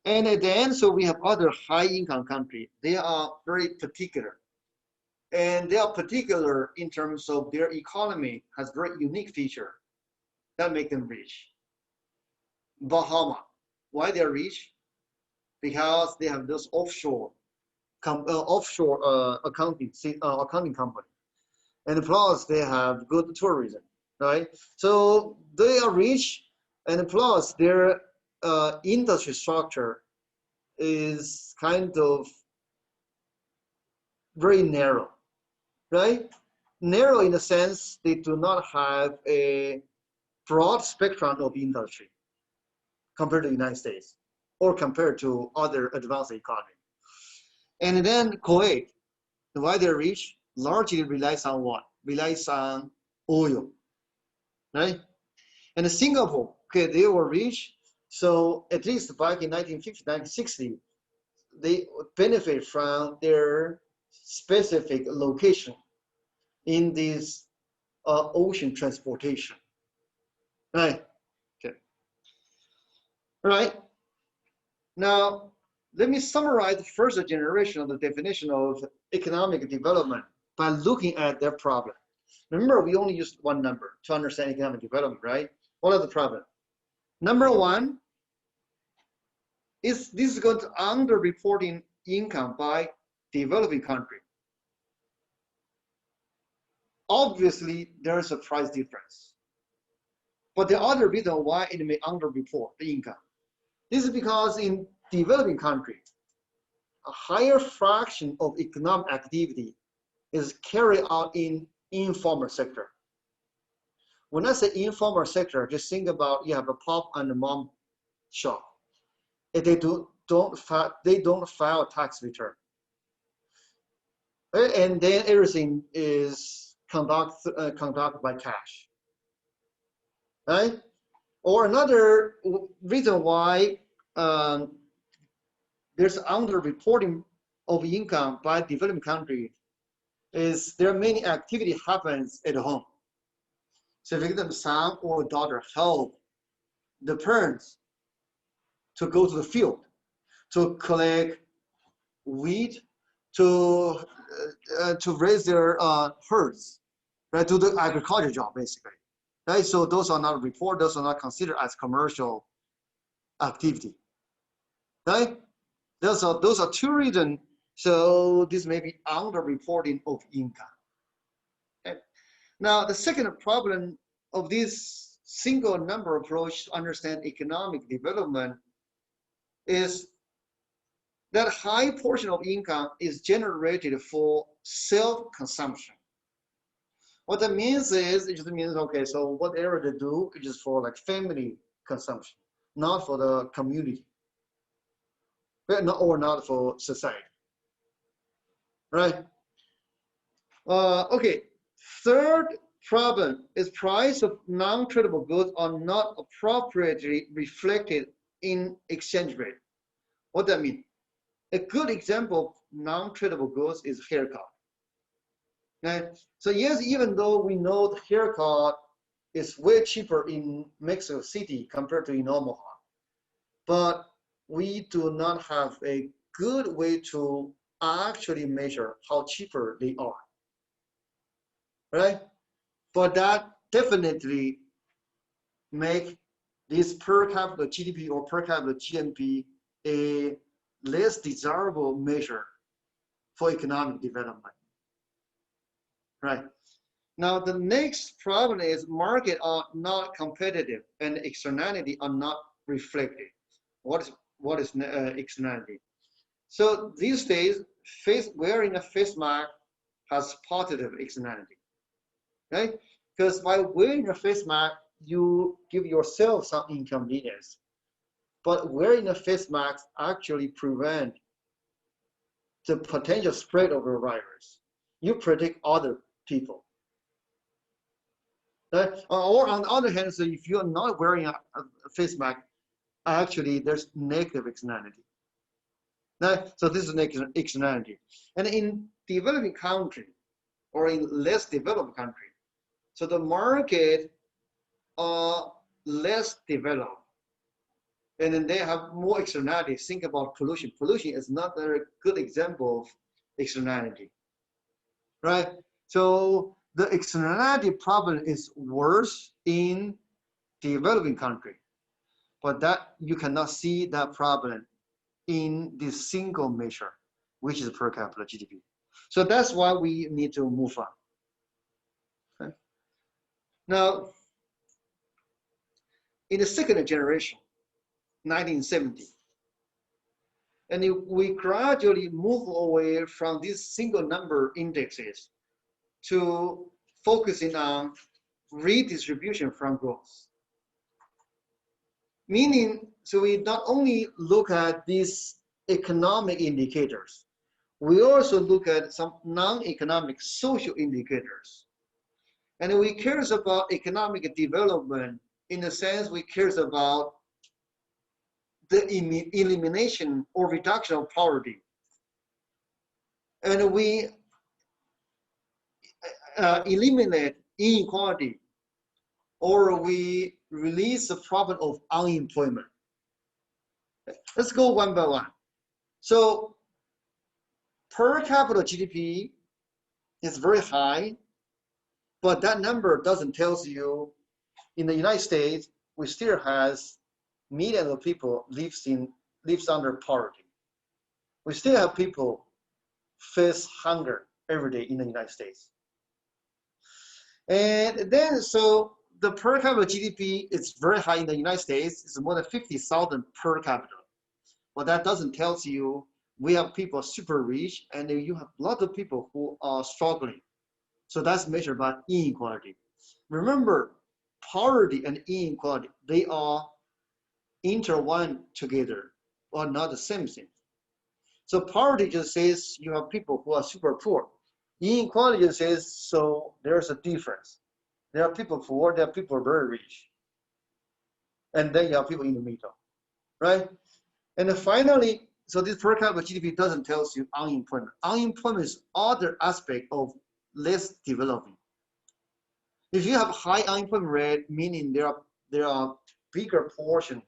And at the end, so we have other high income countries. They are very particular. And they are particular in terms of their economy has very unique feature that make them rich. Bahama, why they're rich? Because they have this offshore accounting company, and plus they have good tourism, right? So they are rich, and plus their industry structure is kind of very narrow, right? Narrow in the sense they do not have a broad spectrum of industry compared to the United States or compared to other advanced economies. And then Kuwait, why they're rich, largely relies on what? Relies on oil, right? And Singapore, okay, they were rich, so at least back in 1950, 1960, they benefit from their specific location in this ocean transportation, right? Okay, all right. Now, let me summarize the first generation of the definition of economic development by looking at their problem. Remember, we only used one number to understand economic development, right? What are the problems? Number one this is going to underreporting income by developing country. Obviously, there's a price difference. But the other reason why it may underreport the income, this is because in developing countries, a higher fraction of economic activity is carried out in informal sector. When I say informal sector, just think about you have a pop and a mom shop. If they don't file tax return, and then everything is conducted by cash, right? Or another reason why there's underreporting of income by developing country is there are many activity happens at home. So for example, son or daughter help the parents to go to the field, to collect wheat, to raise their herds, right? Do the agriculture job basically, right? So those are not reported, those are not considered as commercial activity, right? Those are two reasons. So this may be underreporting of income. Okay. Now the second problem of this single number approach to understand economic development is that high portion of income is generated for self-consumption. What that means is, it just means, okay, so whatever they do, it is for like family consumption, not for the community, or not for society, right? Okay, third problem is price of non-tradable goods are not appropriately reflected in exchange rate. What that mean? A good example of non-tradable goods is haircut. Right? So yes, even though we know the haircut is way cheaper in Mexico City compared to in Omaha, but we do not have a good way to actually measure how cheaper they are, right? But that definitely make this per capita GDP or per capita GNP a less desirable measure for economic development, right? Now, the next problem is market are not competitive and externality are not reflected. What is externality? So these days, wearing a face mask has positive externality, right? Because by wearing a face mask, you give yourself some inconvenience. But wearing a face mask actually prevent the potential spread of the virus. You protect other people. Right? Or on the other hand, so if you're not wearing a face mask, actually there's negative externality. Right? So this is negative externality. And in developing country or in less developed country, so the market are less developed. And then they have more externality. Think about pollution. Pollution is not a good example of externality, right? So the externality problem is worse in developing country, but that you cannot see that problem in this single measure, which is per capita GDP. So that's why we need to move on. Okay. Now, in the second generation, 1970, and we gradually move away from these single number indexes to focusing on redistribution from growth. Meaning, so we not only look at these economic indicators, we also look at some non-economic social indicators. And we care about economic development in the sense we care about the elimination or reduction of poverty. And we eliminate inequality, or we release the problem of unemployment. Let's go one by one. So per capita GDP is very high, but that number doesn't tell you in the United States, we still has millions of people lives in lives under poverty. We still have people face hunger every day in the United States. And then, so the per capita GDP is very high in the United States. It's more than 50,000 per capita. But that doesn't tell you we have people super rich and you have a lot of people who are struggling. So that's measured by inequality. Remember, poverty and inequality, they are intertwined together or not the same thing. So poverty just says you have people who are super poor. Inequality just says, so there's a difference. There are people poor, there are people very rich. And then you have people in the middle, right? And then finally, so this per capita GDP doesn't tell you unemployment. Unemployment is other aspect of less developing. If you have high unemployment rate, meaning there are bigger portion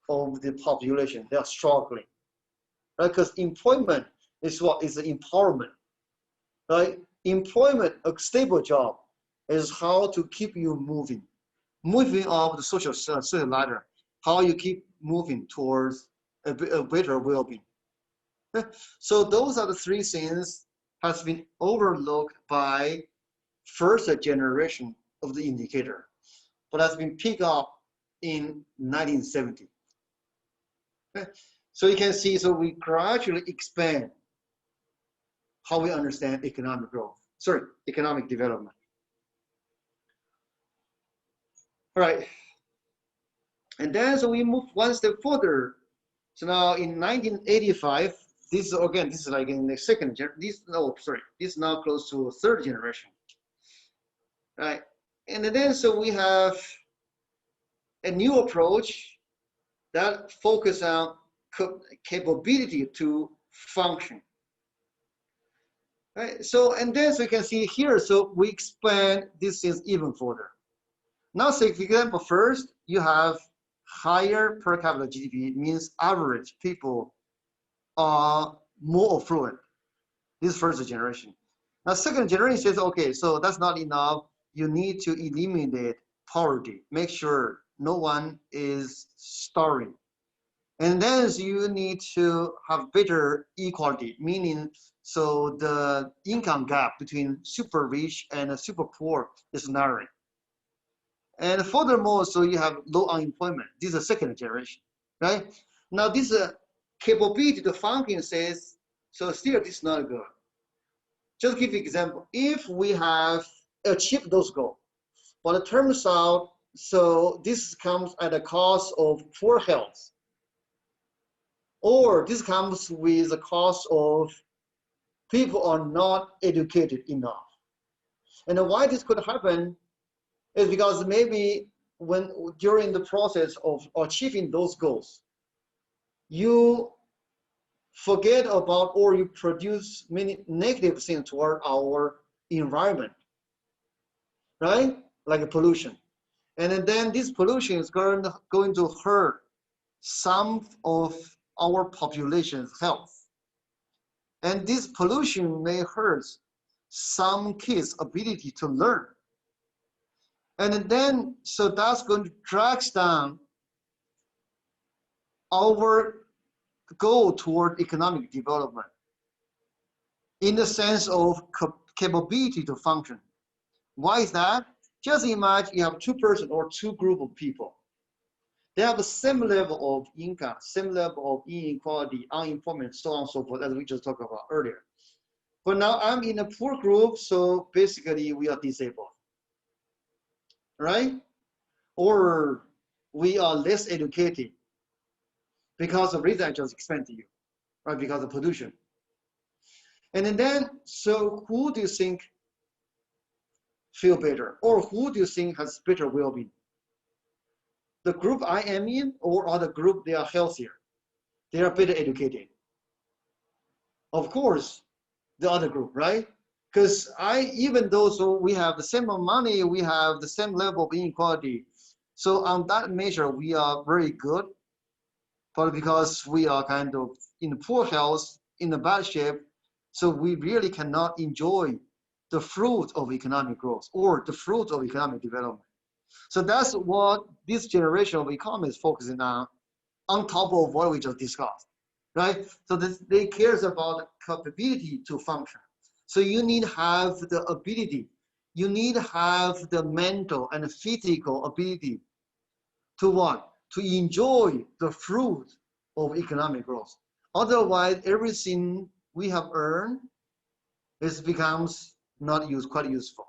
of the population, they are struggling, right? Because employment is what is empowerment, right? Employment, a stable job, is how to keep you moving up the social ladder, how you keep moving towards a better well-being. So those are the three things has been overlooked by first generation of the indicator, but has been picked up in 1970. So you can see, so we gradually expand how we understand economic growth, economic development. All right, and then so we move one step further. So now in 1985, this is like in the second generation, this is now close to third generation, right? And then so we have a new approach that focus on capability to function. Right? So, and then so you can see here, so we expand these things even further. Now, say for example, first you have higher per capita GDP, means average people are more affluent. This is first generation. Now, second generation says, okay, so that's not enough. You need to eliminate poverty. Make sure no one is starving. And then you need to have better equality, meaning so the income gap between super rich and super poor is narrowing. And furthermore, so you have low unemployment. This is a second generation, right? Now this capability to function says, so still this is not good. Just give you an example. If we have achieved those goals, but it turns out, so this comes at a cost of poor health, or this comes with the cost of people are not educated enough. And why this could happen is because maybe when during the process of achieving those goals, you forget about or you produce many negative things toward our environment, right? Like pollution. And then this pollution is going to hurt some of our population's health. And this pollution may hurt some kids' ability to learn. And then, so that's going to drag down our goal toward economic development in the sense of capability to function. Why is that? Just imagine you have two person or two group of people. They have the same level of income, same level of inequality, unemployment, so on and so forth, as we just talked about earlier. But now I'm in a poor group, so basically we are disabled, right? Or we are less educated because of the reason I just explained to you, right? Because of pollution. And then, so who do you think feel better? Or who do you think has better well-being? The group I am in or other group, they are healthier. They are better educated. Of course, the other group, right? Because even though so we have the same amount of money, we have the same level of inequality. So on that measure, we are very good. But because we are kind of in poor health, in a bad shape, so we really cannot enjoy the fruit of economic growth or the fruit of economic development. So that's what this generation of economists is focusing on. on top of what we just discussed, right? So they cares about capability to function. So you need to have the ability, you need to have the mental and physical ability to what? To enjoy the fruit of economic growth. Otherwise, everything we have earned becomes not quite useful.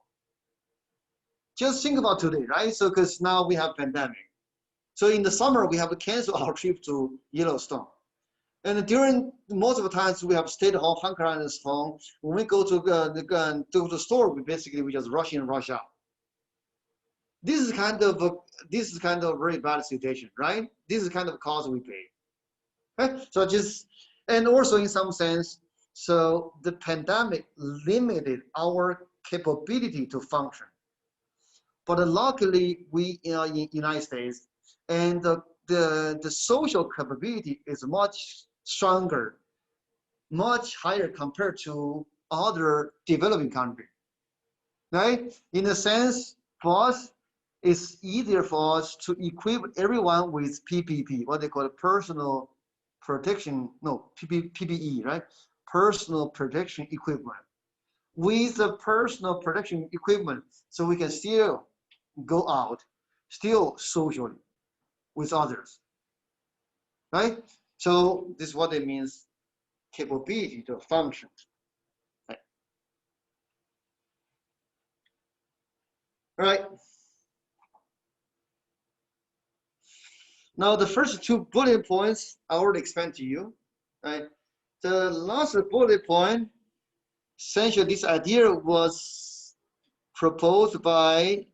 Just think about today, right? So because now we have pandemic. So in the summer, we have to cancel our trip to Yellowstone. And during most of the times we have stayed home, hunker in his home. When we go to the store, we just rush in and rush out. This is kind of a very bad situation, right? This is kind of cost we pay. Okay? So and also in some sense, so the pandemic limited our capability to function. But luckily, we in the United States, and the social capability is much stronger, much higher compared to other developing countries, right? In a sense, for us, it's easier for us to equip everyone with PPP, what they call personal protection, no, PPE, right? Personal protection equipment. With the personal protection equipment, so we can still go out, still socially with others, right? So this is what it means, capability to function. Right. Right. Now the first two bullet points I already explained to you, right? The last bullet point, essentially this idea was proposed by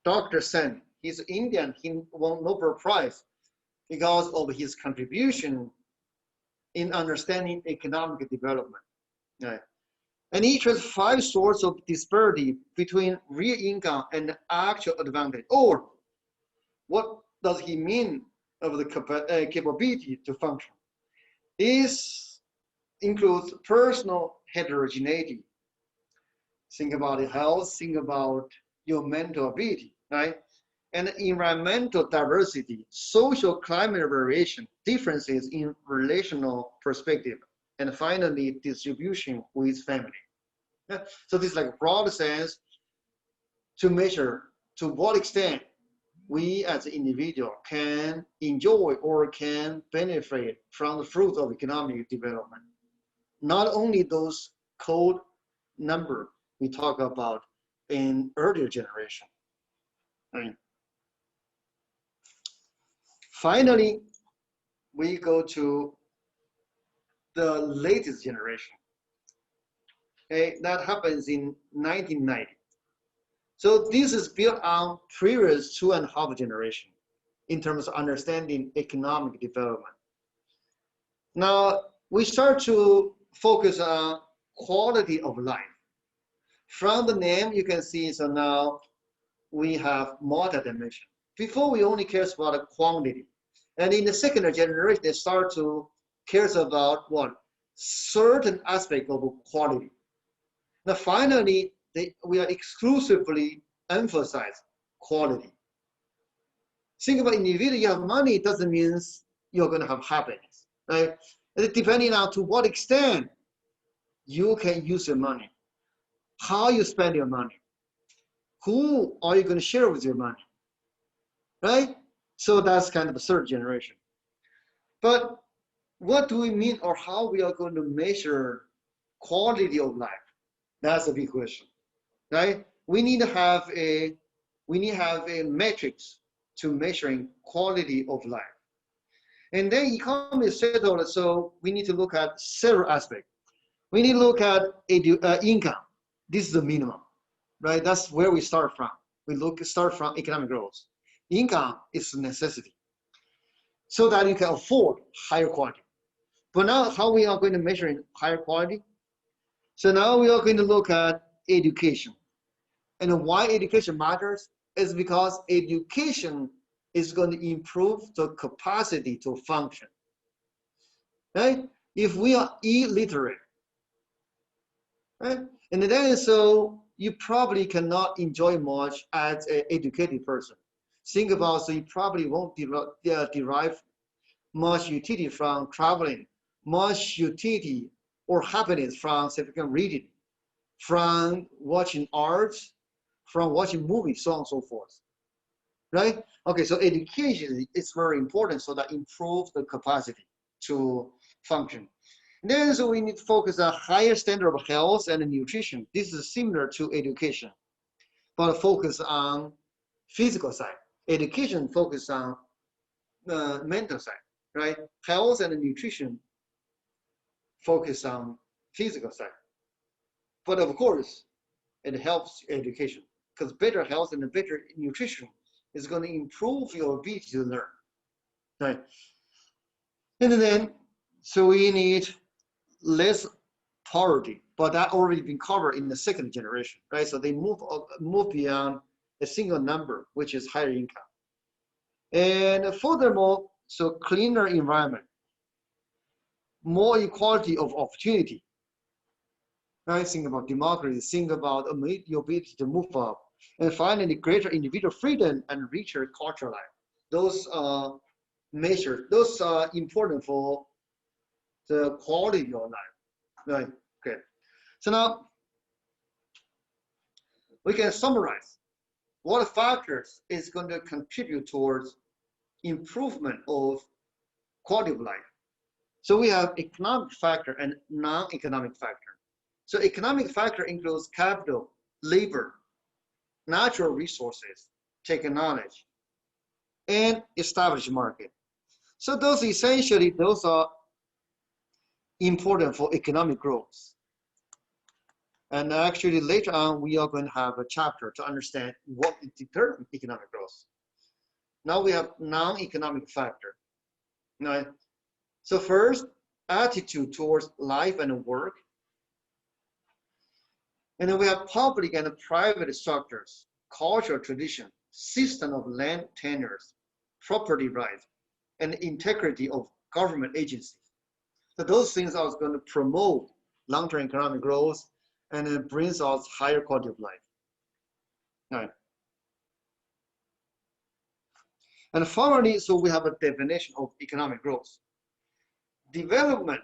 Dr. Sen. He's Indian, he won Nobel Prize because of his contribution in understanding economic development. Right? And he shows 5 sorts of disparity between real income and actual advantage. Or what does he mean of the capability to function? This includes personal heterogeneity. Think about health, think about your mental ability, right? And environmental diversity, social climate variation, differences in relational perspective, and finally, distribution with family. Yeah. So this is like a broad sense to measure to what extent we as an individual can enjoy or can benefit from the fruits of economic development. Not only those code number we talk about in earlier generation. Right? Finally, we go to the latest generation. Okay, that happens in 1990. So this is built on previous 2.5 generation in terms of understanding economic development. Now we start to focus on quality of life. From the name you can see, so now we have multi-dimension. Before we only cares about quantity. And in the second generation, they start to cares about what? Certain aspect of quality. Now finally, we are exclusively emphasize quality. Think about individual, you have money doesn't mean you're going to have happiness, right? And depending on to what extent you can use your money, how you spend your money, who are you going to share with your money, right? So that's kind of a third generation. But what do we mean or how we are going to measure quality of life? That's a big question, right? We need to have a metrics to measuring quality of life. And then economy is settled, so we need to look at several aspects. We need to look at income. This is the minimum, right? That's where we start from. We start from economic growth. Income is a necessity so that you can afford higher quality. But now how we are going to measure higher quality? So now we are going to look at education. And why education matters is because education is going to improve the capacity to function. Right? If we are illiterate, right? And then so you probably cannot enjoy much as an educated person. Think about, so you probably won't derive much utility from traveling, much utility or happiness from significant reading, from watching art, from watching movies, so on and so forth. Right? Okay, so education is very important so that improves the capacity to function. And then so we need to focus on higher standard of health and nutrition. This is similar to education, but focus on physical side. Education focus on mental side, right? Health and nutrition focus on physical side. But of course, it helps education because better health and better nutrition is going to improve your ability to learn, right? And then, so we need less poverty, but that already been covered in the second generation, right? So they move beyond a single number, which is higher income. And furthermore, so cleaner environment, more equality of opportunity, right? Think about democracy, think about your ability to move up. And finally, greater individual freedom and richer cultural life. Those measures, those are important for the quality of your life, right? Okay. So now we can summarize what factors is going to contribute towards improvement of quality of life. So we have economic factor and non-economic factor. So economic factor includes capital, labor, natural resources, technology, and established market. So those are important for economic growth. And actually later on, we are going to have a chapter to understand what determines economic growth. Now we have non-economic factor. Right? So first, attitude towards life and work. And then we have public and private structures, cultural tradition, system of land tenures, property rights, and integrity of government agencies. So those things are going to promote long-term economic growth and it brings us higher quality of life. All right. And finally, so we have a definition of economic growth. Development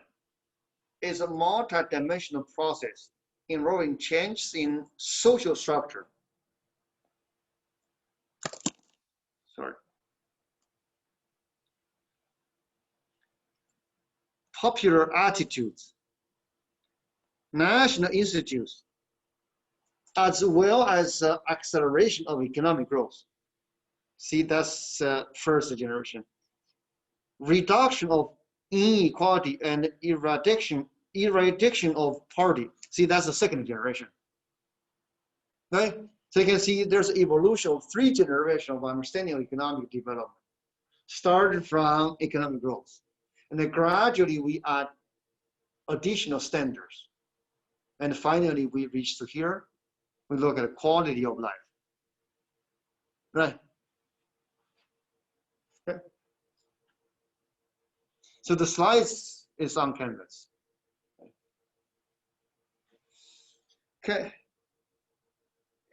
is a multi-dimensional process involving changes in social structure. Sorry. Popular attitudes, national institutes, as well as acceleration of economic growth. See, that's first generation. Reduction of inequality and eradication of poverty. See, that's the second generation. Right? So you can see there's an evolution of 3 generations of understanding of economic development, starting from economic growth. And then gradually we add additional standards. And finally, we reach to here. We look at quality of life. Right? Okay. So the slides is on canvas. Okay.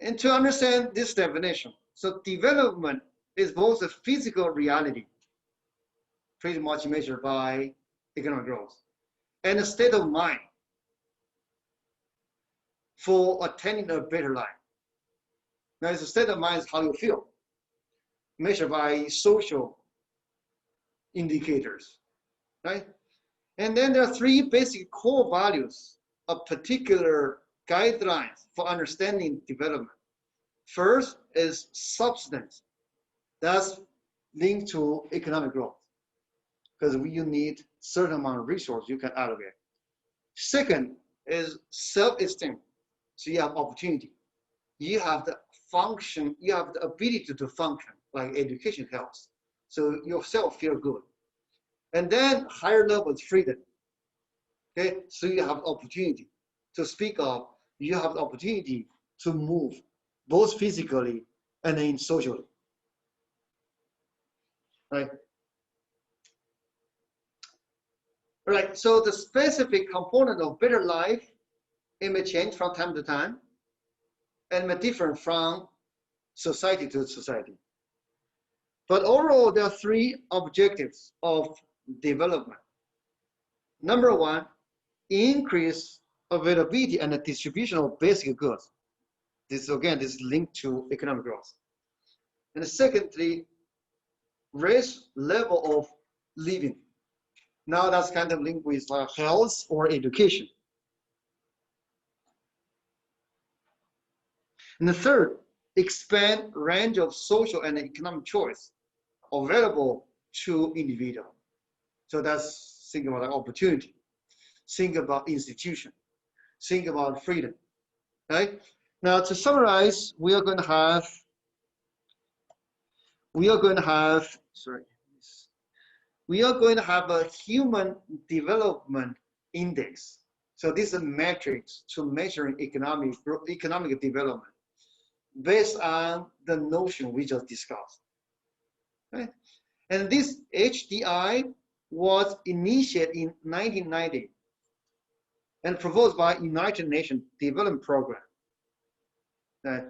And to understand this definition, so development is both a physical reality, pretty much measured by economic growth, and a state of mind for attaining a better life. Now, the state of mind is how you feel, measured by social indicators, right? And then there are 3 basic core values of particular guidelines for understanding development. First is substance. That's linked to economic growth because you need certain amount of resource you can allocate. Second is self-esteem. So you have opportunity. You have the function, you have the ability to function, like education helps. So yourself feel good. And then higher level is freedom. Okay, so you have opportunity to speak up, you have the opportunity to move, both physically and then socially. Right? Right, so the specific component of better life, it may change from time to time and may differ from society to society. But overall, there are three objectives of development. Number one, increase availability and the distribution of basic goods. This again, this is linked to economic growth. And secondly, raise level of living. Now that's kind of linked with health or education. And the third, expand range of social and economic choice available to individual. So that's think about opportunity, think about institution, think about freedom, right? Now to summarize, we are going to have a human development index. So this is a metric to measuring economic development based on the notion we just discussed. Right? And this HDI was initiated in 1990 and proposed by United Nations Development Program. Right?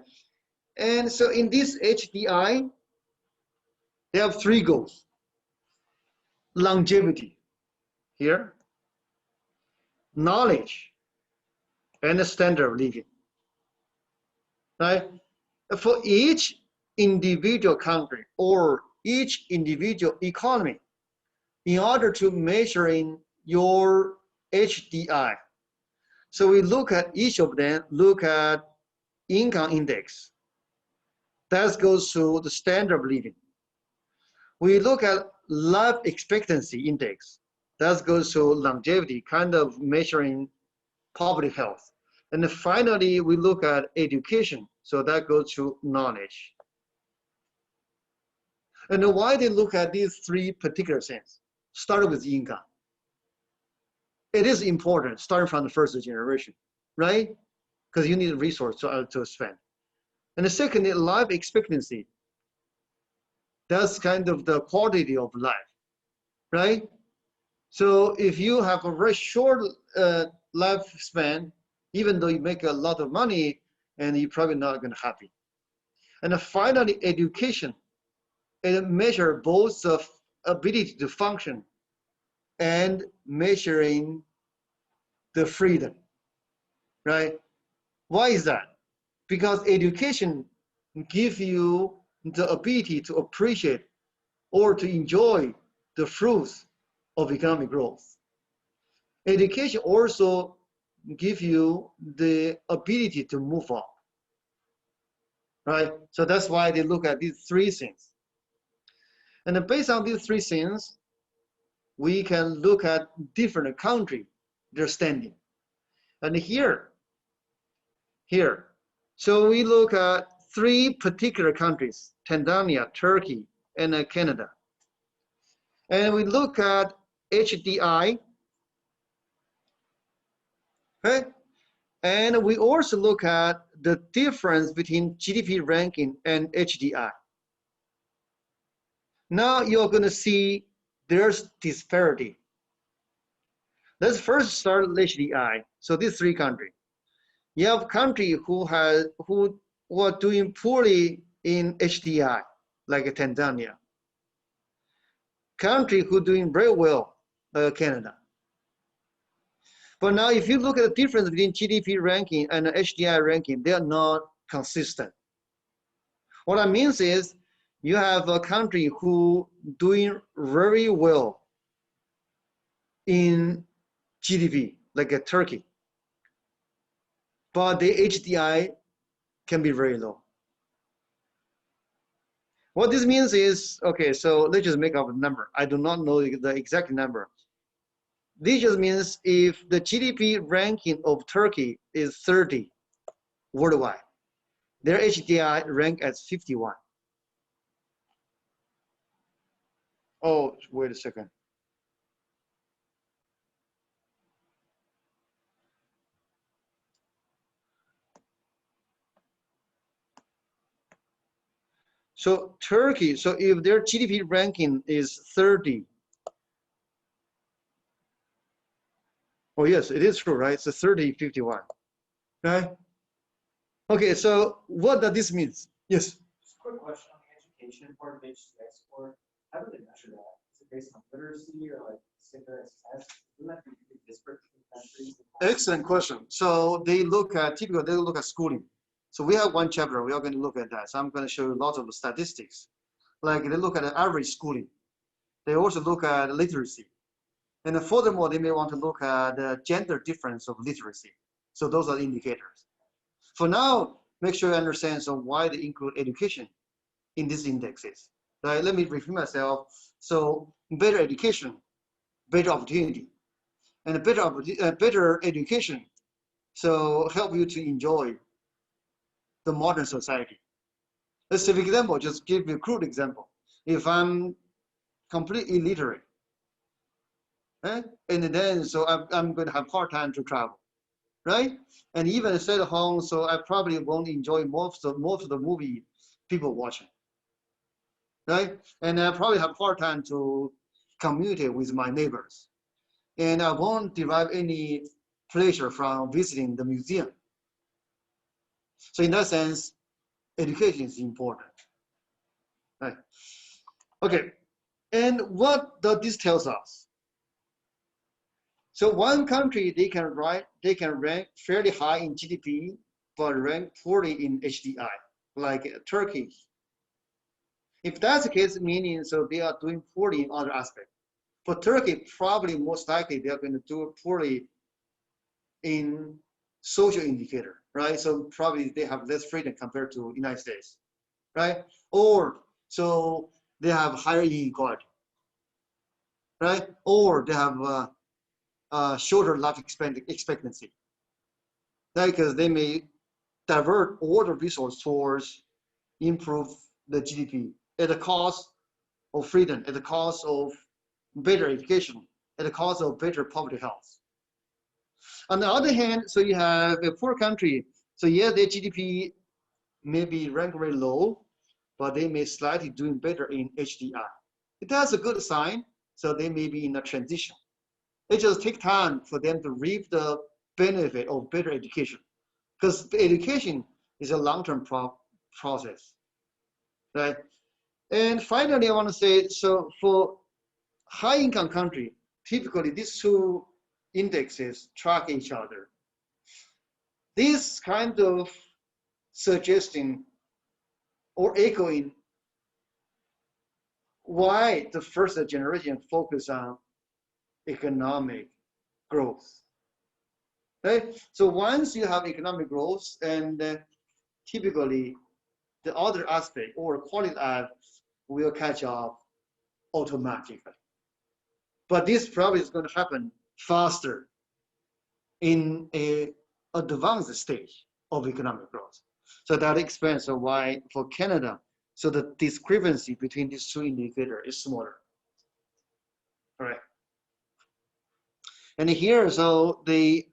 And so in this HDI, they have three goals. Longevity here, knowledge, and the standard of living. Right? For each individual country or each individual economy, in order to measuring your HDI, so we look at each of them, look at income index. That goes to the standard of living. We look at life expectancy index. That goes to longevity, kind of measuring public health. And then finally, we look at education. So that goes to knowledge. And then why they look at these three particular things? Start with income. It is important, starting from the first generation, right? Because you need a resource to spend. And the second is life expectancy. That's kind of the quality of life, right? So if you have a very short lifespan, even though you make a lot of money, and you're probably not going to be happy. And then finally, education. It measures both the ability to function and measuring the freedom, right? Why is that? Because education gives you the ability to appreciate or to enjoy the fruits of economic growth. Education also gives you the ability to move on, right? So that's why they look at these three things. And then based on these three things, we can look at different countries, their standing. And here, so we look at three particular countries, Tanzania, Turkey, and Canada. And we look at HDI, okay? And we also look at the difference between GDP ranking and HDI. Now you're going to see there's disparity. Let's first start with HDI. So these three countries. You have countries who are doing poorly in HDI, like Tanzania. Countries who are doing very well, like Canada. But now if you look at the difference between GDP ranking and HDI ranking, they are not consistent. What that means is you have a country who doing very well in GDP, like a Turkey, but the HDI can be very low. What this means is, okay, so let's just make up a number. I do not know the exact number. This just means if the GDP ranking of Turkey is 30 worldwide, their HDI rank as 51. Oh, wait a second. So Turkey, so if their GDP ranking is 30, oh yes, it is true, right? So 30, 51, right? Okay, so what does this mean? Yes? Quick question on the education part of H2 export, how do they measure that? Is it based on literacy or like standardized tests? Wouldn't that be pretty disparate between countries? Excellent question. So they look at typically they look at schooling. So we have one chapter. We are going to look at that. So I'm going to show you lots of statistics. Like they look at the average schooling. They also look at literacy. And then furthermore, they may want to look at the gender difference of literacy. So those are indicators. For now, make sure you understand so why they include education in these indexes. Right? Let me repeat myself. So better education, better opportunity, and a better education. So help you to enjoy the modern society. Let's say, for example, just give you a crude example. If I'm completely illiterate, right? And then so I'm going to have hard time to travel, right? And even stay at home, so I probably won't enjoy most of the movie people watching, right? And I probably have hard time to communicate with my neighbors, and I won't derive any pleasure from visiting the museum. So in that sense, education is important, right? Okay, and what does this tells us? So one country they can rank fairly high in GDP, but rank poorly in HDI, like Turkey. If that's the case, meaning so they are doing poorly in other aspects. For Turkey, probably most likely they are going to do poorly in social indicator, right? So probably they have less freedom compared to United States, right? Or so they have higher inequality, right? Or they have shorter life expectancy, right? Because they may divert all the resources towards improve the GDP at the cost of freedom, at the cost of better education, at the cost of better public health. On the other hand, so you have a poor country. So yeah, their GDP may be ranked very low, but they may slightly doing better in HDI. That's a good sign. So they may be in a transition. It just takes time for them to reap the benefit of better education, because education is a long-term process, right? And finally, I want to say, so for high-income country, typically these two indexes track each other. This kind of suggesting or echoing why the first generation focus on economic growth. Right? So once you have economic growth, and typically the other aspect or qualitative will catch up automatically. But this probably is going to happen faster in a advanced stage of economic growth. So that explains why for Canada, so the discrepancy between these two indicators is smaller. All right. And here, so they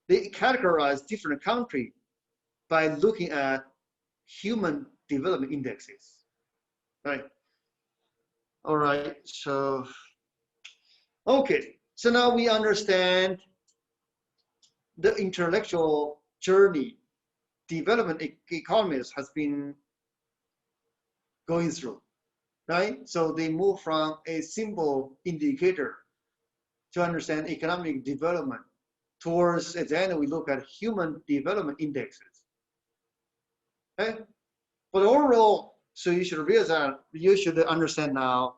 categorize different countries by looking at human development indexes, right? All right, so, okay. So now we understand the intellectual journey development economists has been going through, right? So they move from a simple indicator to understand economic development towards, at the end, we look at human development indexes, okay? But overall, so you should realize that you should understand now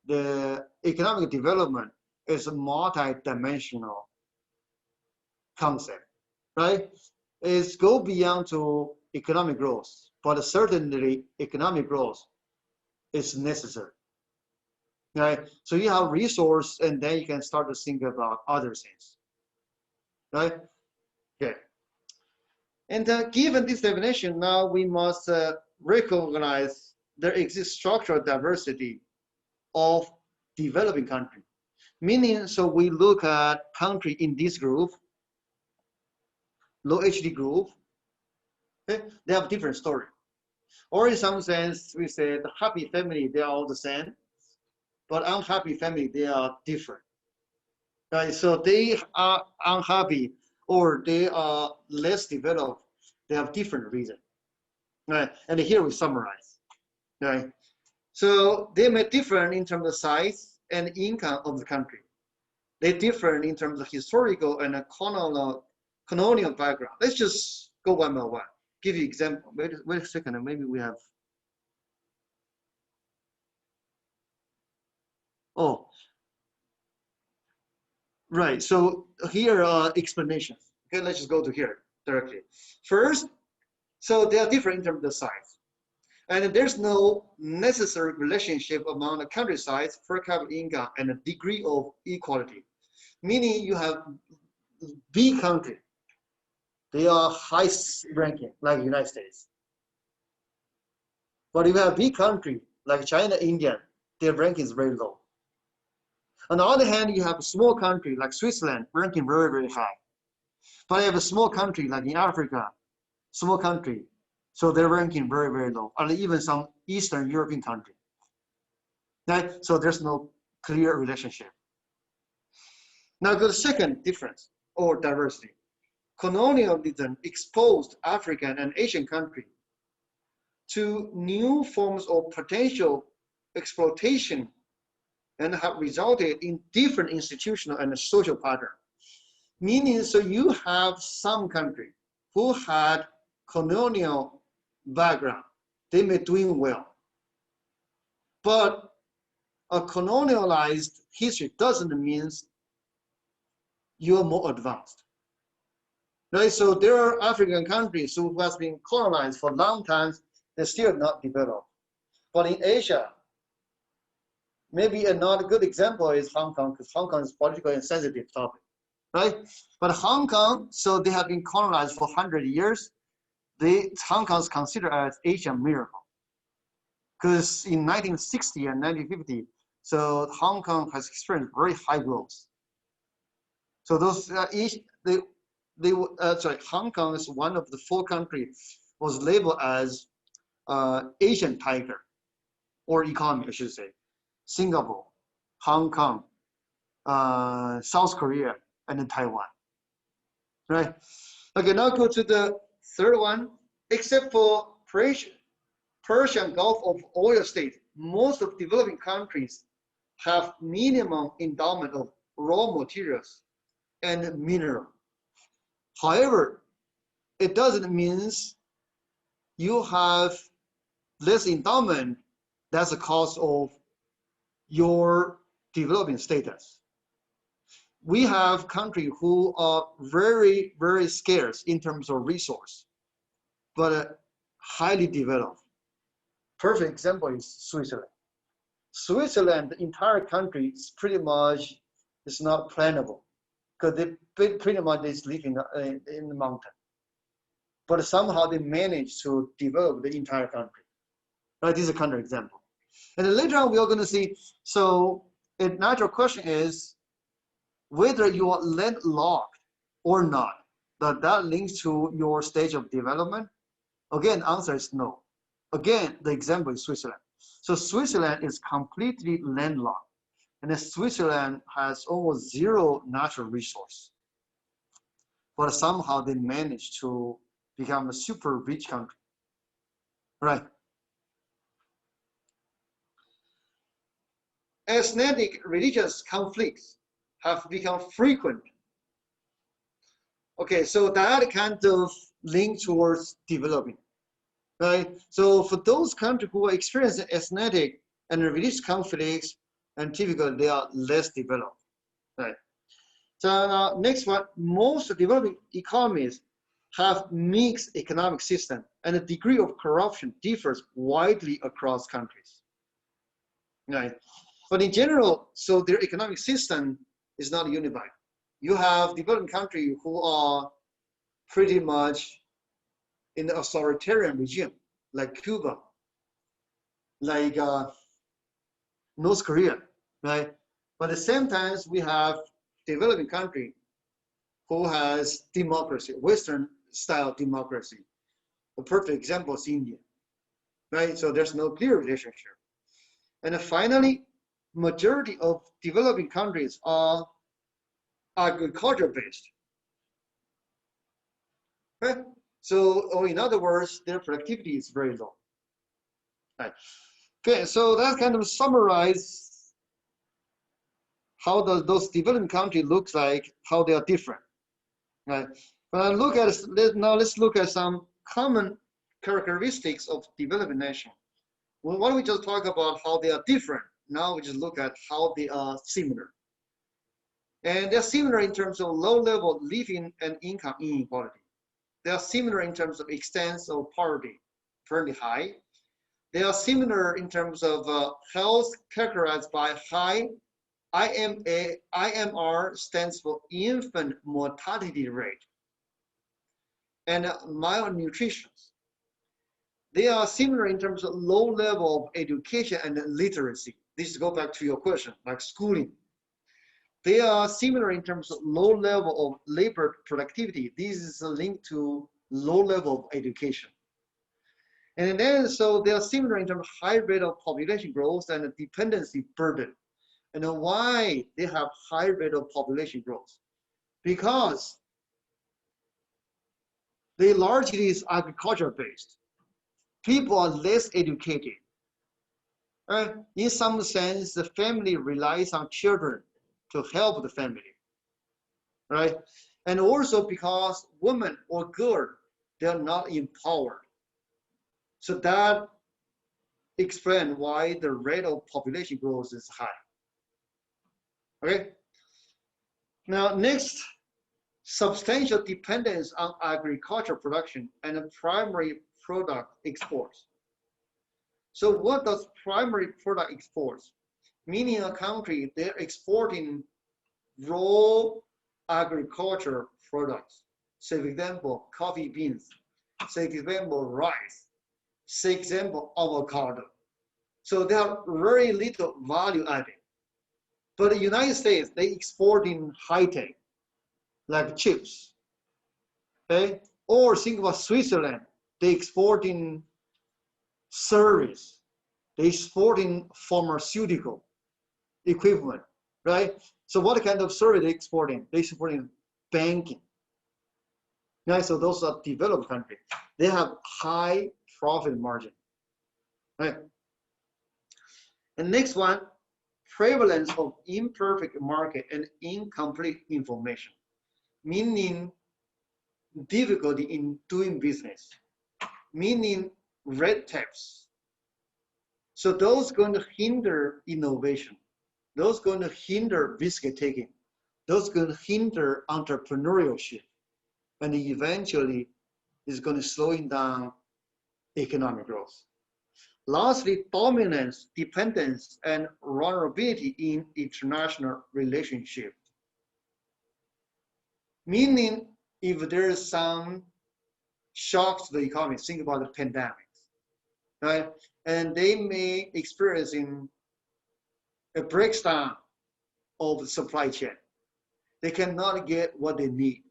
the economic development is a multi-dimensional concept, right? It's go beyond to economic growth, but certainly economic growth is necessary, right? So you have resource, and then you can start to think about other things, right? Okay. And given this definition, now we must recognize there exists structural diversity of developing country. Meaning, so we look at country in this group, low HD group, okay? They have different story. Or in some sense, we say the happy family, they are all the same, but unhappy family, they are different, right? So they are unhappy or they are less developed They have different reasons. Right? And here we summarize. Right? So they may differ in terms of size and income of the country. They differ in terms of historical and colonial background. Let's just go one by one. Give you example. Wait a second, maybe we have. Oh, right. So here are explanations. Okay, let's just go to here directly. First, so they are different in terms of the size. And there's no necessary relationship among the country size, per capita income, and the degree of equality. Meaning you have big country, they are high ranking, like United States. But if you have big country, like China, India, their ranking is very low. On the other hand, you have a small country like Switzerland, ranking very, very high. But you have a small country like in Africa, small country, so they're ranking very, very low. And even some Eastern European country. Right? So there's no clear relationship. Now go to the second difference or diversity. Colonialism exposed African and Asian countries to new forms of potential exploitation and have resulted in different institutional and social patterns. Meaning, so you have some country who had colonial background, they may doing well. But a colonialized history doesn't mean you're more advanced. Right? So there are African countries who has been colonized for a long time, they're still not developed. But in Asia, maybe another good example is Hong Kong, because Hong Kong is politically insensitive topic, right? But Hong Kong, so they have been colonized for 100 years. Hong Kong is considered as Asian miracle. Because in 1960 and 1950, so Hong Kong has experienced very high growth. So those, Hong Kong is one of the 4 countries was labeled as Asian tiger, or economy, I should say. Singapore, Hong Kong, South Korea, and then Taiwan. Right? Okay, now go to the third one. Except for Persian Gulf of oil state, most of developing countries have minimum endowment of raw materials and mineral. However, it doesn't mean you have less endowment. That's the cause of your developing status. We have countries who are very, very scarce in terms of resource, but highly developed. Perfect example is Switzerland. Switzerland, the entire country is pretty much is not plannable because they pretty much is living in the mountain. But somehow they managed to develop the entire country. Right? This is a counter example. And then later on, we are going to see, so a natural question is whether you are landlocked or not. That links to your stage of development. Again, answer is no. Again, the example is Switzerland. So Switzerland is completely landlocked. And then Switzerland has almost zero natural resource. But somehow they managed to become a super rich country. Right? Ethnic religious conflicts have become frequent. Okay, so that kind of link towards developing, right? So for those countries who are experiencing ethnic and religious conflicts, and typically they are less developed, right? So next one, most developing economies have mixed economic system, and the degree of corruption differs widely across countries, right? But in general, so their economic system is not unified. You have developing countries who are pretty much in the authoritarian regime, like Cuba, like North Korea, right? But at the same time, we have developing country who has democracy, Western style democracy. A perfect example is India, right? So there's no clear relationship. And then finally, majority of developing countries are agriculture based, right? So, or in other words, their productivity is very low. Right. Okay, so that kind of summarize how those developing countries looks like, how they are different. Right. But let's look at some common characteristics of developing nation. Well, why don't we just talk about how they are different? Now we just look at how they are similar. And they're similar in terms of low level living and income inequality. They are similar in terms of extent of poverty, fairly high. They are similar in terms of health characterized by high IMR stands for infant mortality rate, and malnutrition. They are similar in terms of low level of education and literacy. This goes back to your question, like schooling. They are similar in terms of low level of labor productivity. This is linked to low level of education. And then, so they are similar in terms of high rate of population growth and dependency burden. And why they have high rate of population growth? Because they largely is agriculture based. People are less educated. In some sense, the family relies on children to help the family, right? And also because women or girls, they're not empowered. So that explains why the rate of population growth is high. Okay. Now, next, substantial dependence on agricultural production and primary product exports. So what does primary product exports? Meaning a country, they're exporting raw agriculture products. Say, for example, coffee beans. Say, for example, rice. Say, for example, avocado. So there are very little value added. But the United States, they exporting high tech, like chips. Okay? Or think about Switzerland, they exporting service, they exporting pharmaceutical equipment, right? So what kind of service they exporting? They exporting banking. Right? So those are developed countries. They have high profit margin. Right? And next one, prevalence of imperfect market and incomplete information, meaning difficulty in doing business, meaning red tapes. So those going to hinder innovation. Those going to hinder risk taking. Those going to hinder entrepreneurship. And eventually is going to slowing down economic growth. Lastly, dominance, dependence, and vulnerability in international relationship. Meaning, if there is some shock to the economy, think about the pandemic, right? And they may experiencing a breakdown of the supply chain. They cannot get what they need.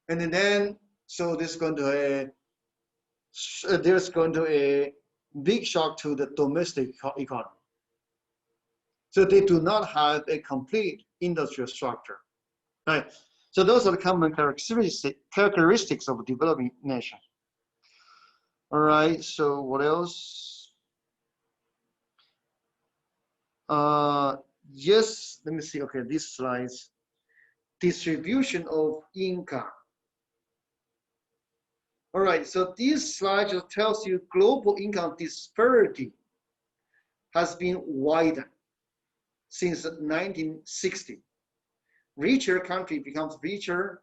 And then, so there's going to a big shock to the domestic economy. So they do not have a complete industrial structure, right? So those are the common characteristics of a developing nation. All right, so what else? Yes, let me see, okay, this slides. Distribution of income. All right, so this slide just tells you global income disparity has been widened since 1960. Richer country becomes richer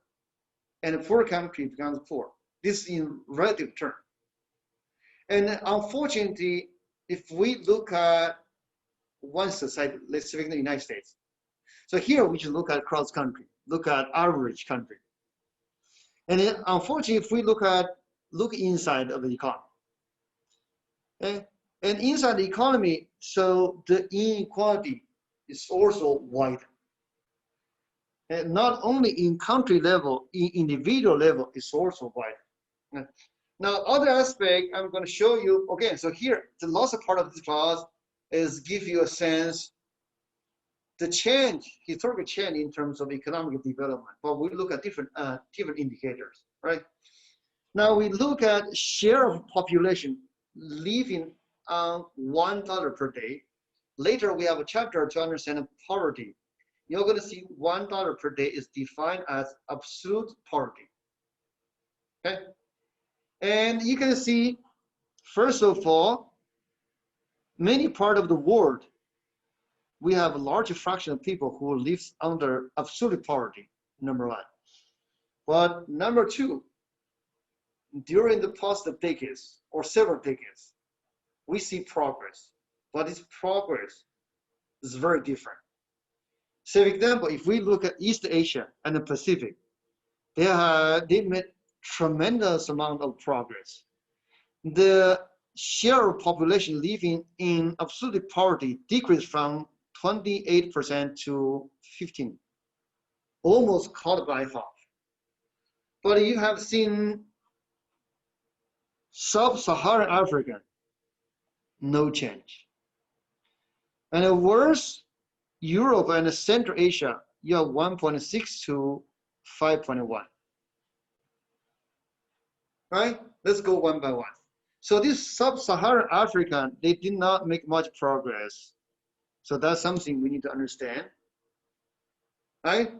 and poor country becomes poor. This is in relative term. And unfortunately, if we look at one society, let's say in the United States. So here we just look at cross country, look at average country. And then unfortunately, if we look inside of the economy. Okay? And inside the economy, so the inequality is also wide. And not only in country level, in individual level, it's also wide. Now, other aspect I'm going to show you again. So here, the last part of this class is give you a sense the change, historical change in terms of economic development. But we look at different indicators, right? Now we look at share of population living on $1 per day. Later we have a chapter to understand poverty. You're going to see $1 per day is defined as absolute poverty. Okay, and you can see, first of all, many parts of the world, we have a large fraction of people who live under absolute poverty, number one. But number two, during the past decades or several decades, we see progress, but this progress is very different. So, for example, if we look at East Asia and the Pacific, they made tremendous amount of progress. The share of population living in absolute poverty decreased from 28% to 15%, almost cut by half. But you have seen sub-Saharan Africa, no change. And worse, Europe and Central Asia, you have 1.6 to 5.1. Right? Let's go one by one. So this sub-Saharan Africa, they did not make much progress. So that's something we need to understand. Right?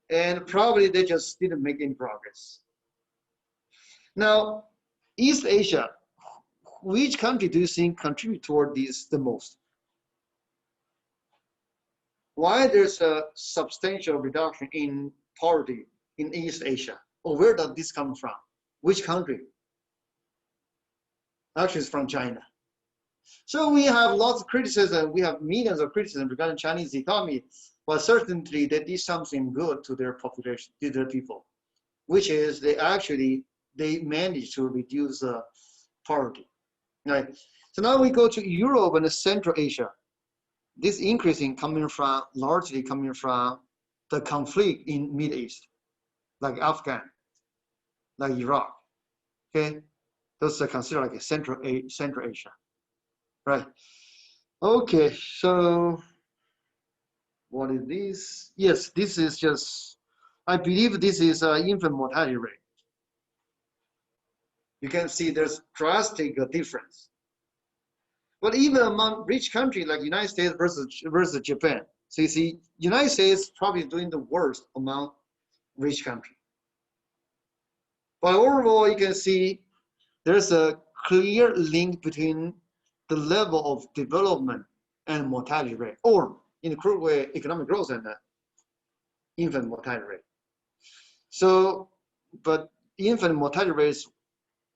And probably they just didn't make any progress. Now, East Asia, which country do you think contribute toward this the most? Why there's a substantial reduction in poverty in East Asia? Or where does this come from? Which country? Actually, it's from China. So we have lots of criticism. We have millions of criticism regarding Chinese economy, but certainly they did something good to their population, to their people, which is they managed to reduce poverty. Right. So now we go to Europe and Central Asia. This increasing largely coming from the conflict in Middle East, like Afghan, like Iraq. Okay, those are considered like a Central Asia, right? Okay, so what is this? Yes, this is just, I believe this is infant mortality rate. You can see there's drastic difference. But even among rich countries like United States versus Japan, so you see, United States probably doing the worst among rich countries. But overall, you can see there's a clear link between the level of development and mortality rate, or in a crude way, economic growth and infant mortality rate. So, but infant mortality rate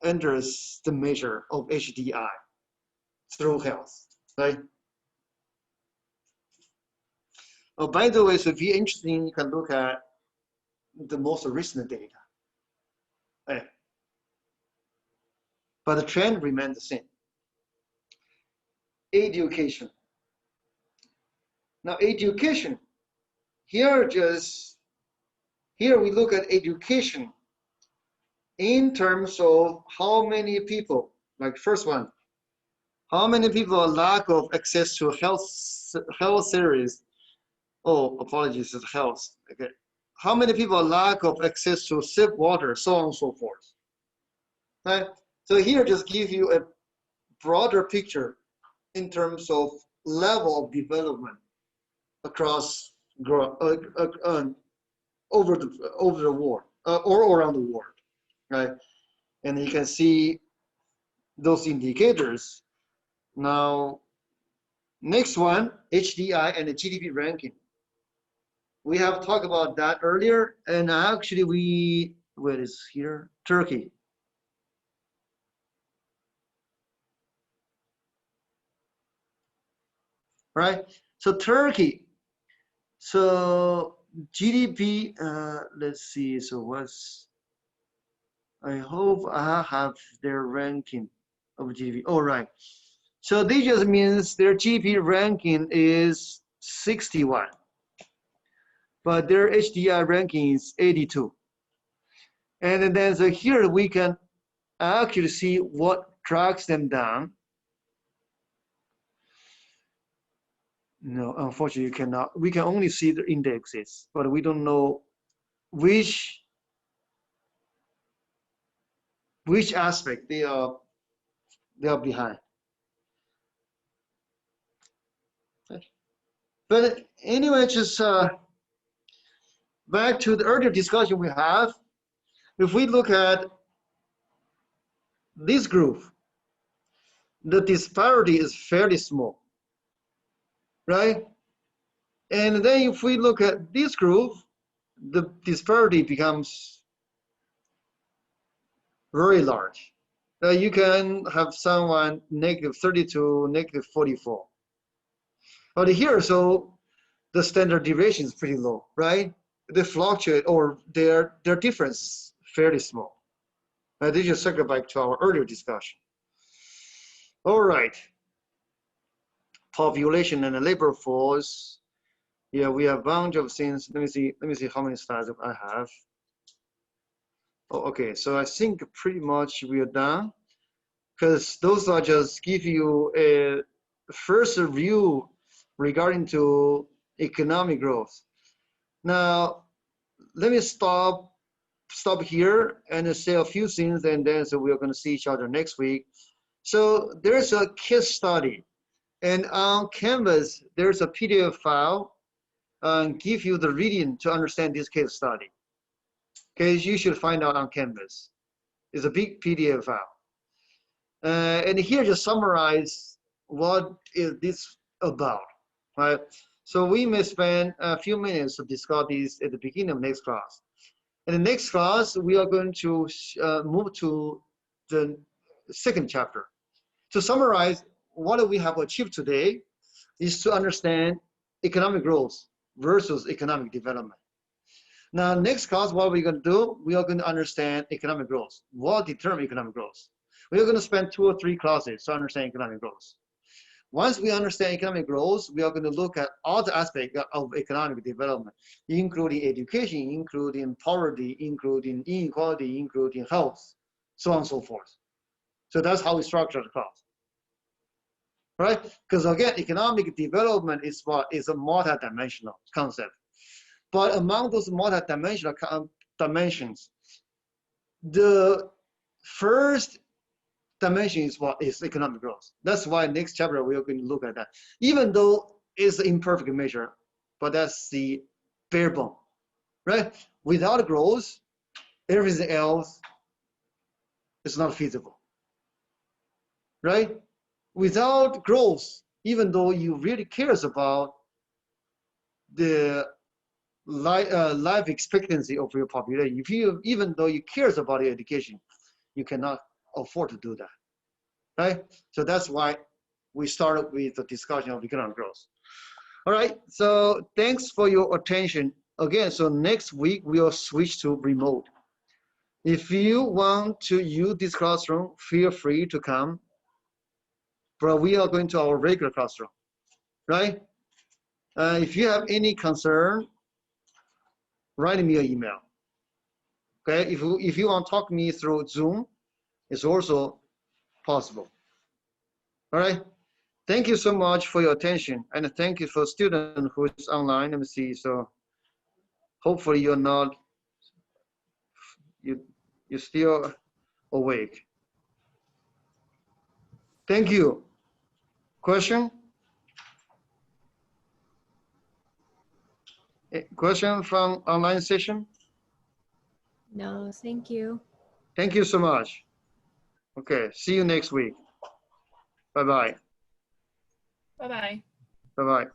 enters the measure of HDI through health, right? Oh, by the way, so if you're interested, you can look at the most recent data. Right? But the trend remains the same. Education. Now, education, here we look at education in terms of how many people, like first one, how many people lack of access to health service. Oh, apologies, it's health. Okay. How many people lack of access to safe water, so on and so forth. Right? So here just give you a broader picture in terms of level of development across over the world or around the world, right? And you can see those indicators. Now, next one, HDI and the GDP ranking. We have talked about that earlier, and actually where is here? Turkey. Right? So Turkey, so GDP, let's see, so I hope I have their ranking of GDP. All right. So this just means their GDP ranking is 61, but their HDI ranking is 82. And then so here we can actually see what drags them down. No, unfortunately, you cannot. We can only see the indexes, but we don't know which which aspect they are behind. But anyway, just back to the earlier discussion we have. If we look at this group, the disparity is fairly small, right? And then if we look at this group, the disparity becomes very large. You can have someone -30 to -44. But here, so the standard deviation is pretty low, right? They fluctuate, or their difference is fairly small. This just circle back to our earlier discussion. All right. Population and the labor force. Yeah, we have a bunch of things. Let me see how many slides I have. Oh, okay, so I think pretty much we are done, because those are just give you a first review regarding to economic growth. Now, let me stop here and say a few things, and then so we are going to see each other next week. So there's a case study, and on Canvas there's a PDF file give you the reading to understand this case study. Okay, you should find out on Canvas. It's a big PDF file. And here just summarize what is this about, right? So we may spend a few minutes to discuss this at the beginning of next class. In the next class, we are going to move to the second chapter. To summarize, what we have achieved today is to understand economic growth versus economic development. Now, next class, what we're going to do, we are going to understand economic growth. What determines economic growth? We are going to spend 2 or 3 classes to understand economic growth. Once we understand economic growth, we are going to look at all the aspects of economic development, including education, including poverty, including inequality, including health, so on and so forth. So that's how we structure the class, right? Because again, economic development is what is a multidimensional concept. But among those multidimensional dimensions, the first dimension is what is economic growth. That's why next chapter we are going to look at that. Even though it's an imperfect measure, but that's the bare bone, right? Without growth, everything else is not feasible, right? Without growth, even though you really cares about the life expectancy of your population, even though you cares about your education, you cannot afford to do that, right? So that's why we started with the discussion of economic growth. All right, so thanks for your attention. Again, so next week we'll switch to remote. If you want to use this classroom, feel free to come, but we are going to our regular classroom, right? If you have any concern, write me an email. Okay, if you want to talk to me through Zoom, it's also possible. All right, thank you so much for your attention, and thank you for student who is online. Let me see. So hopefully you're not you're still awake. Thank you. Question? Question from online session? No, thank you. Thank you so much. Okay, see you next week. Bye-bye. Bye-bye. Bye-bye.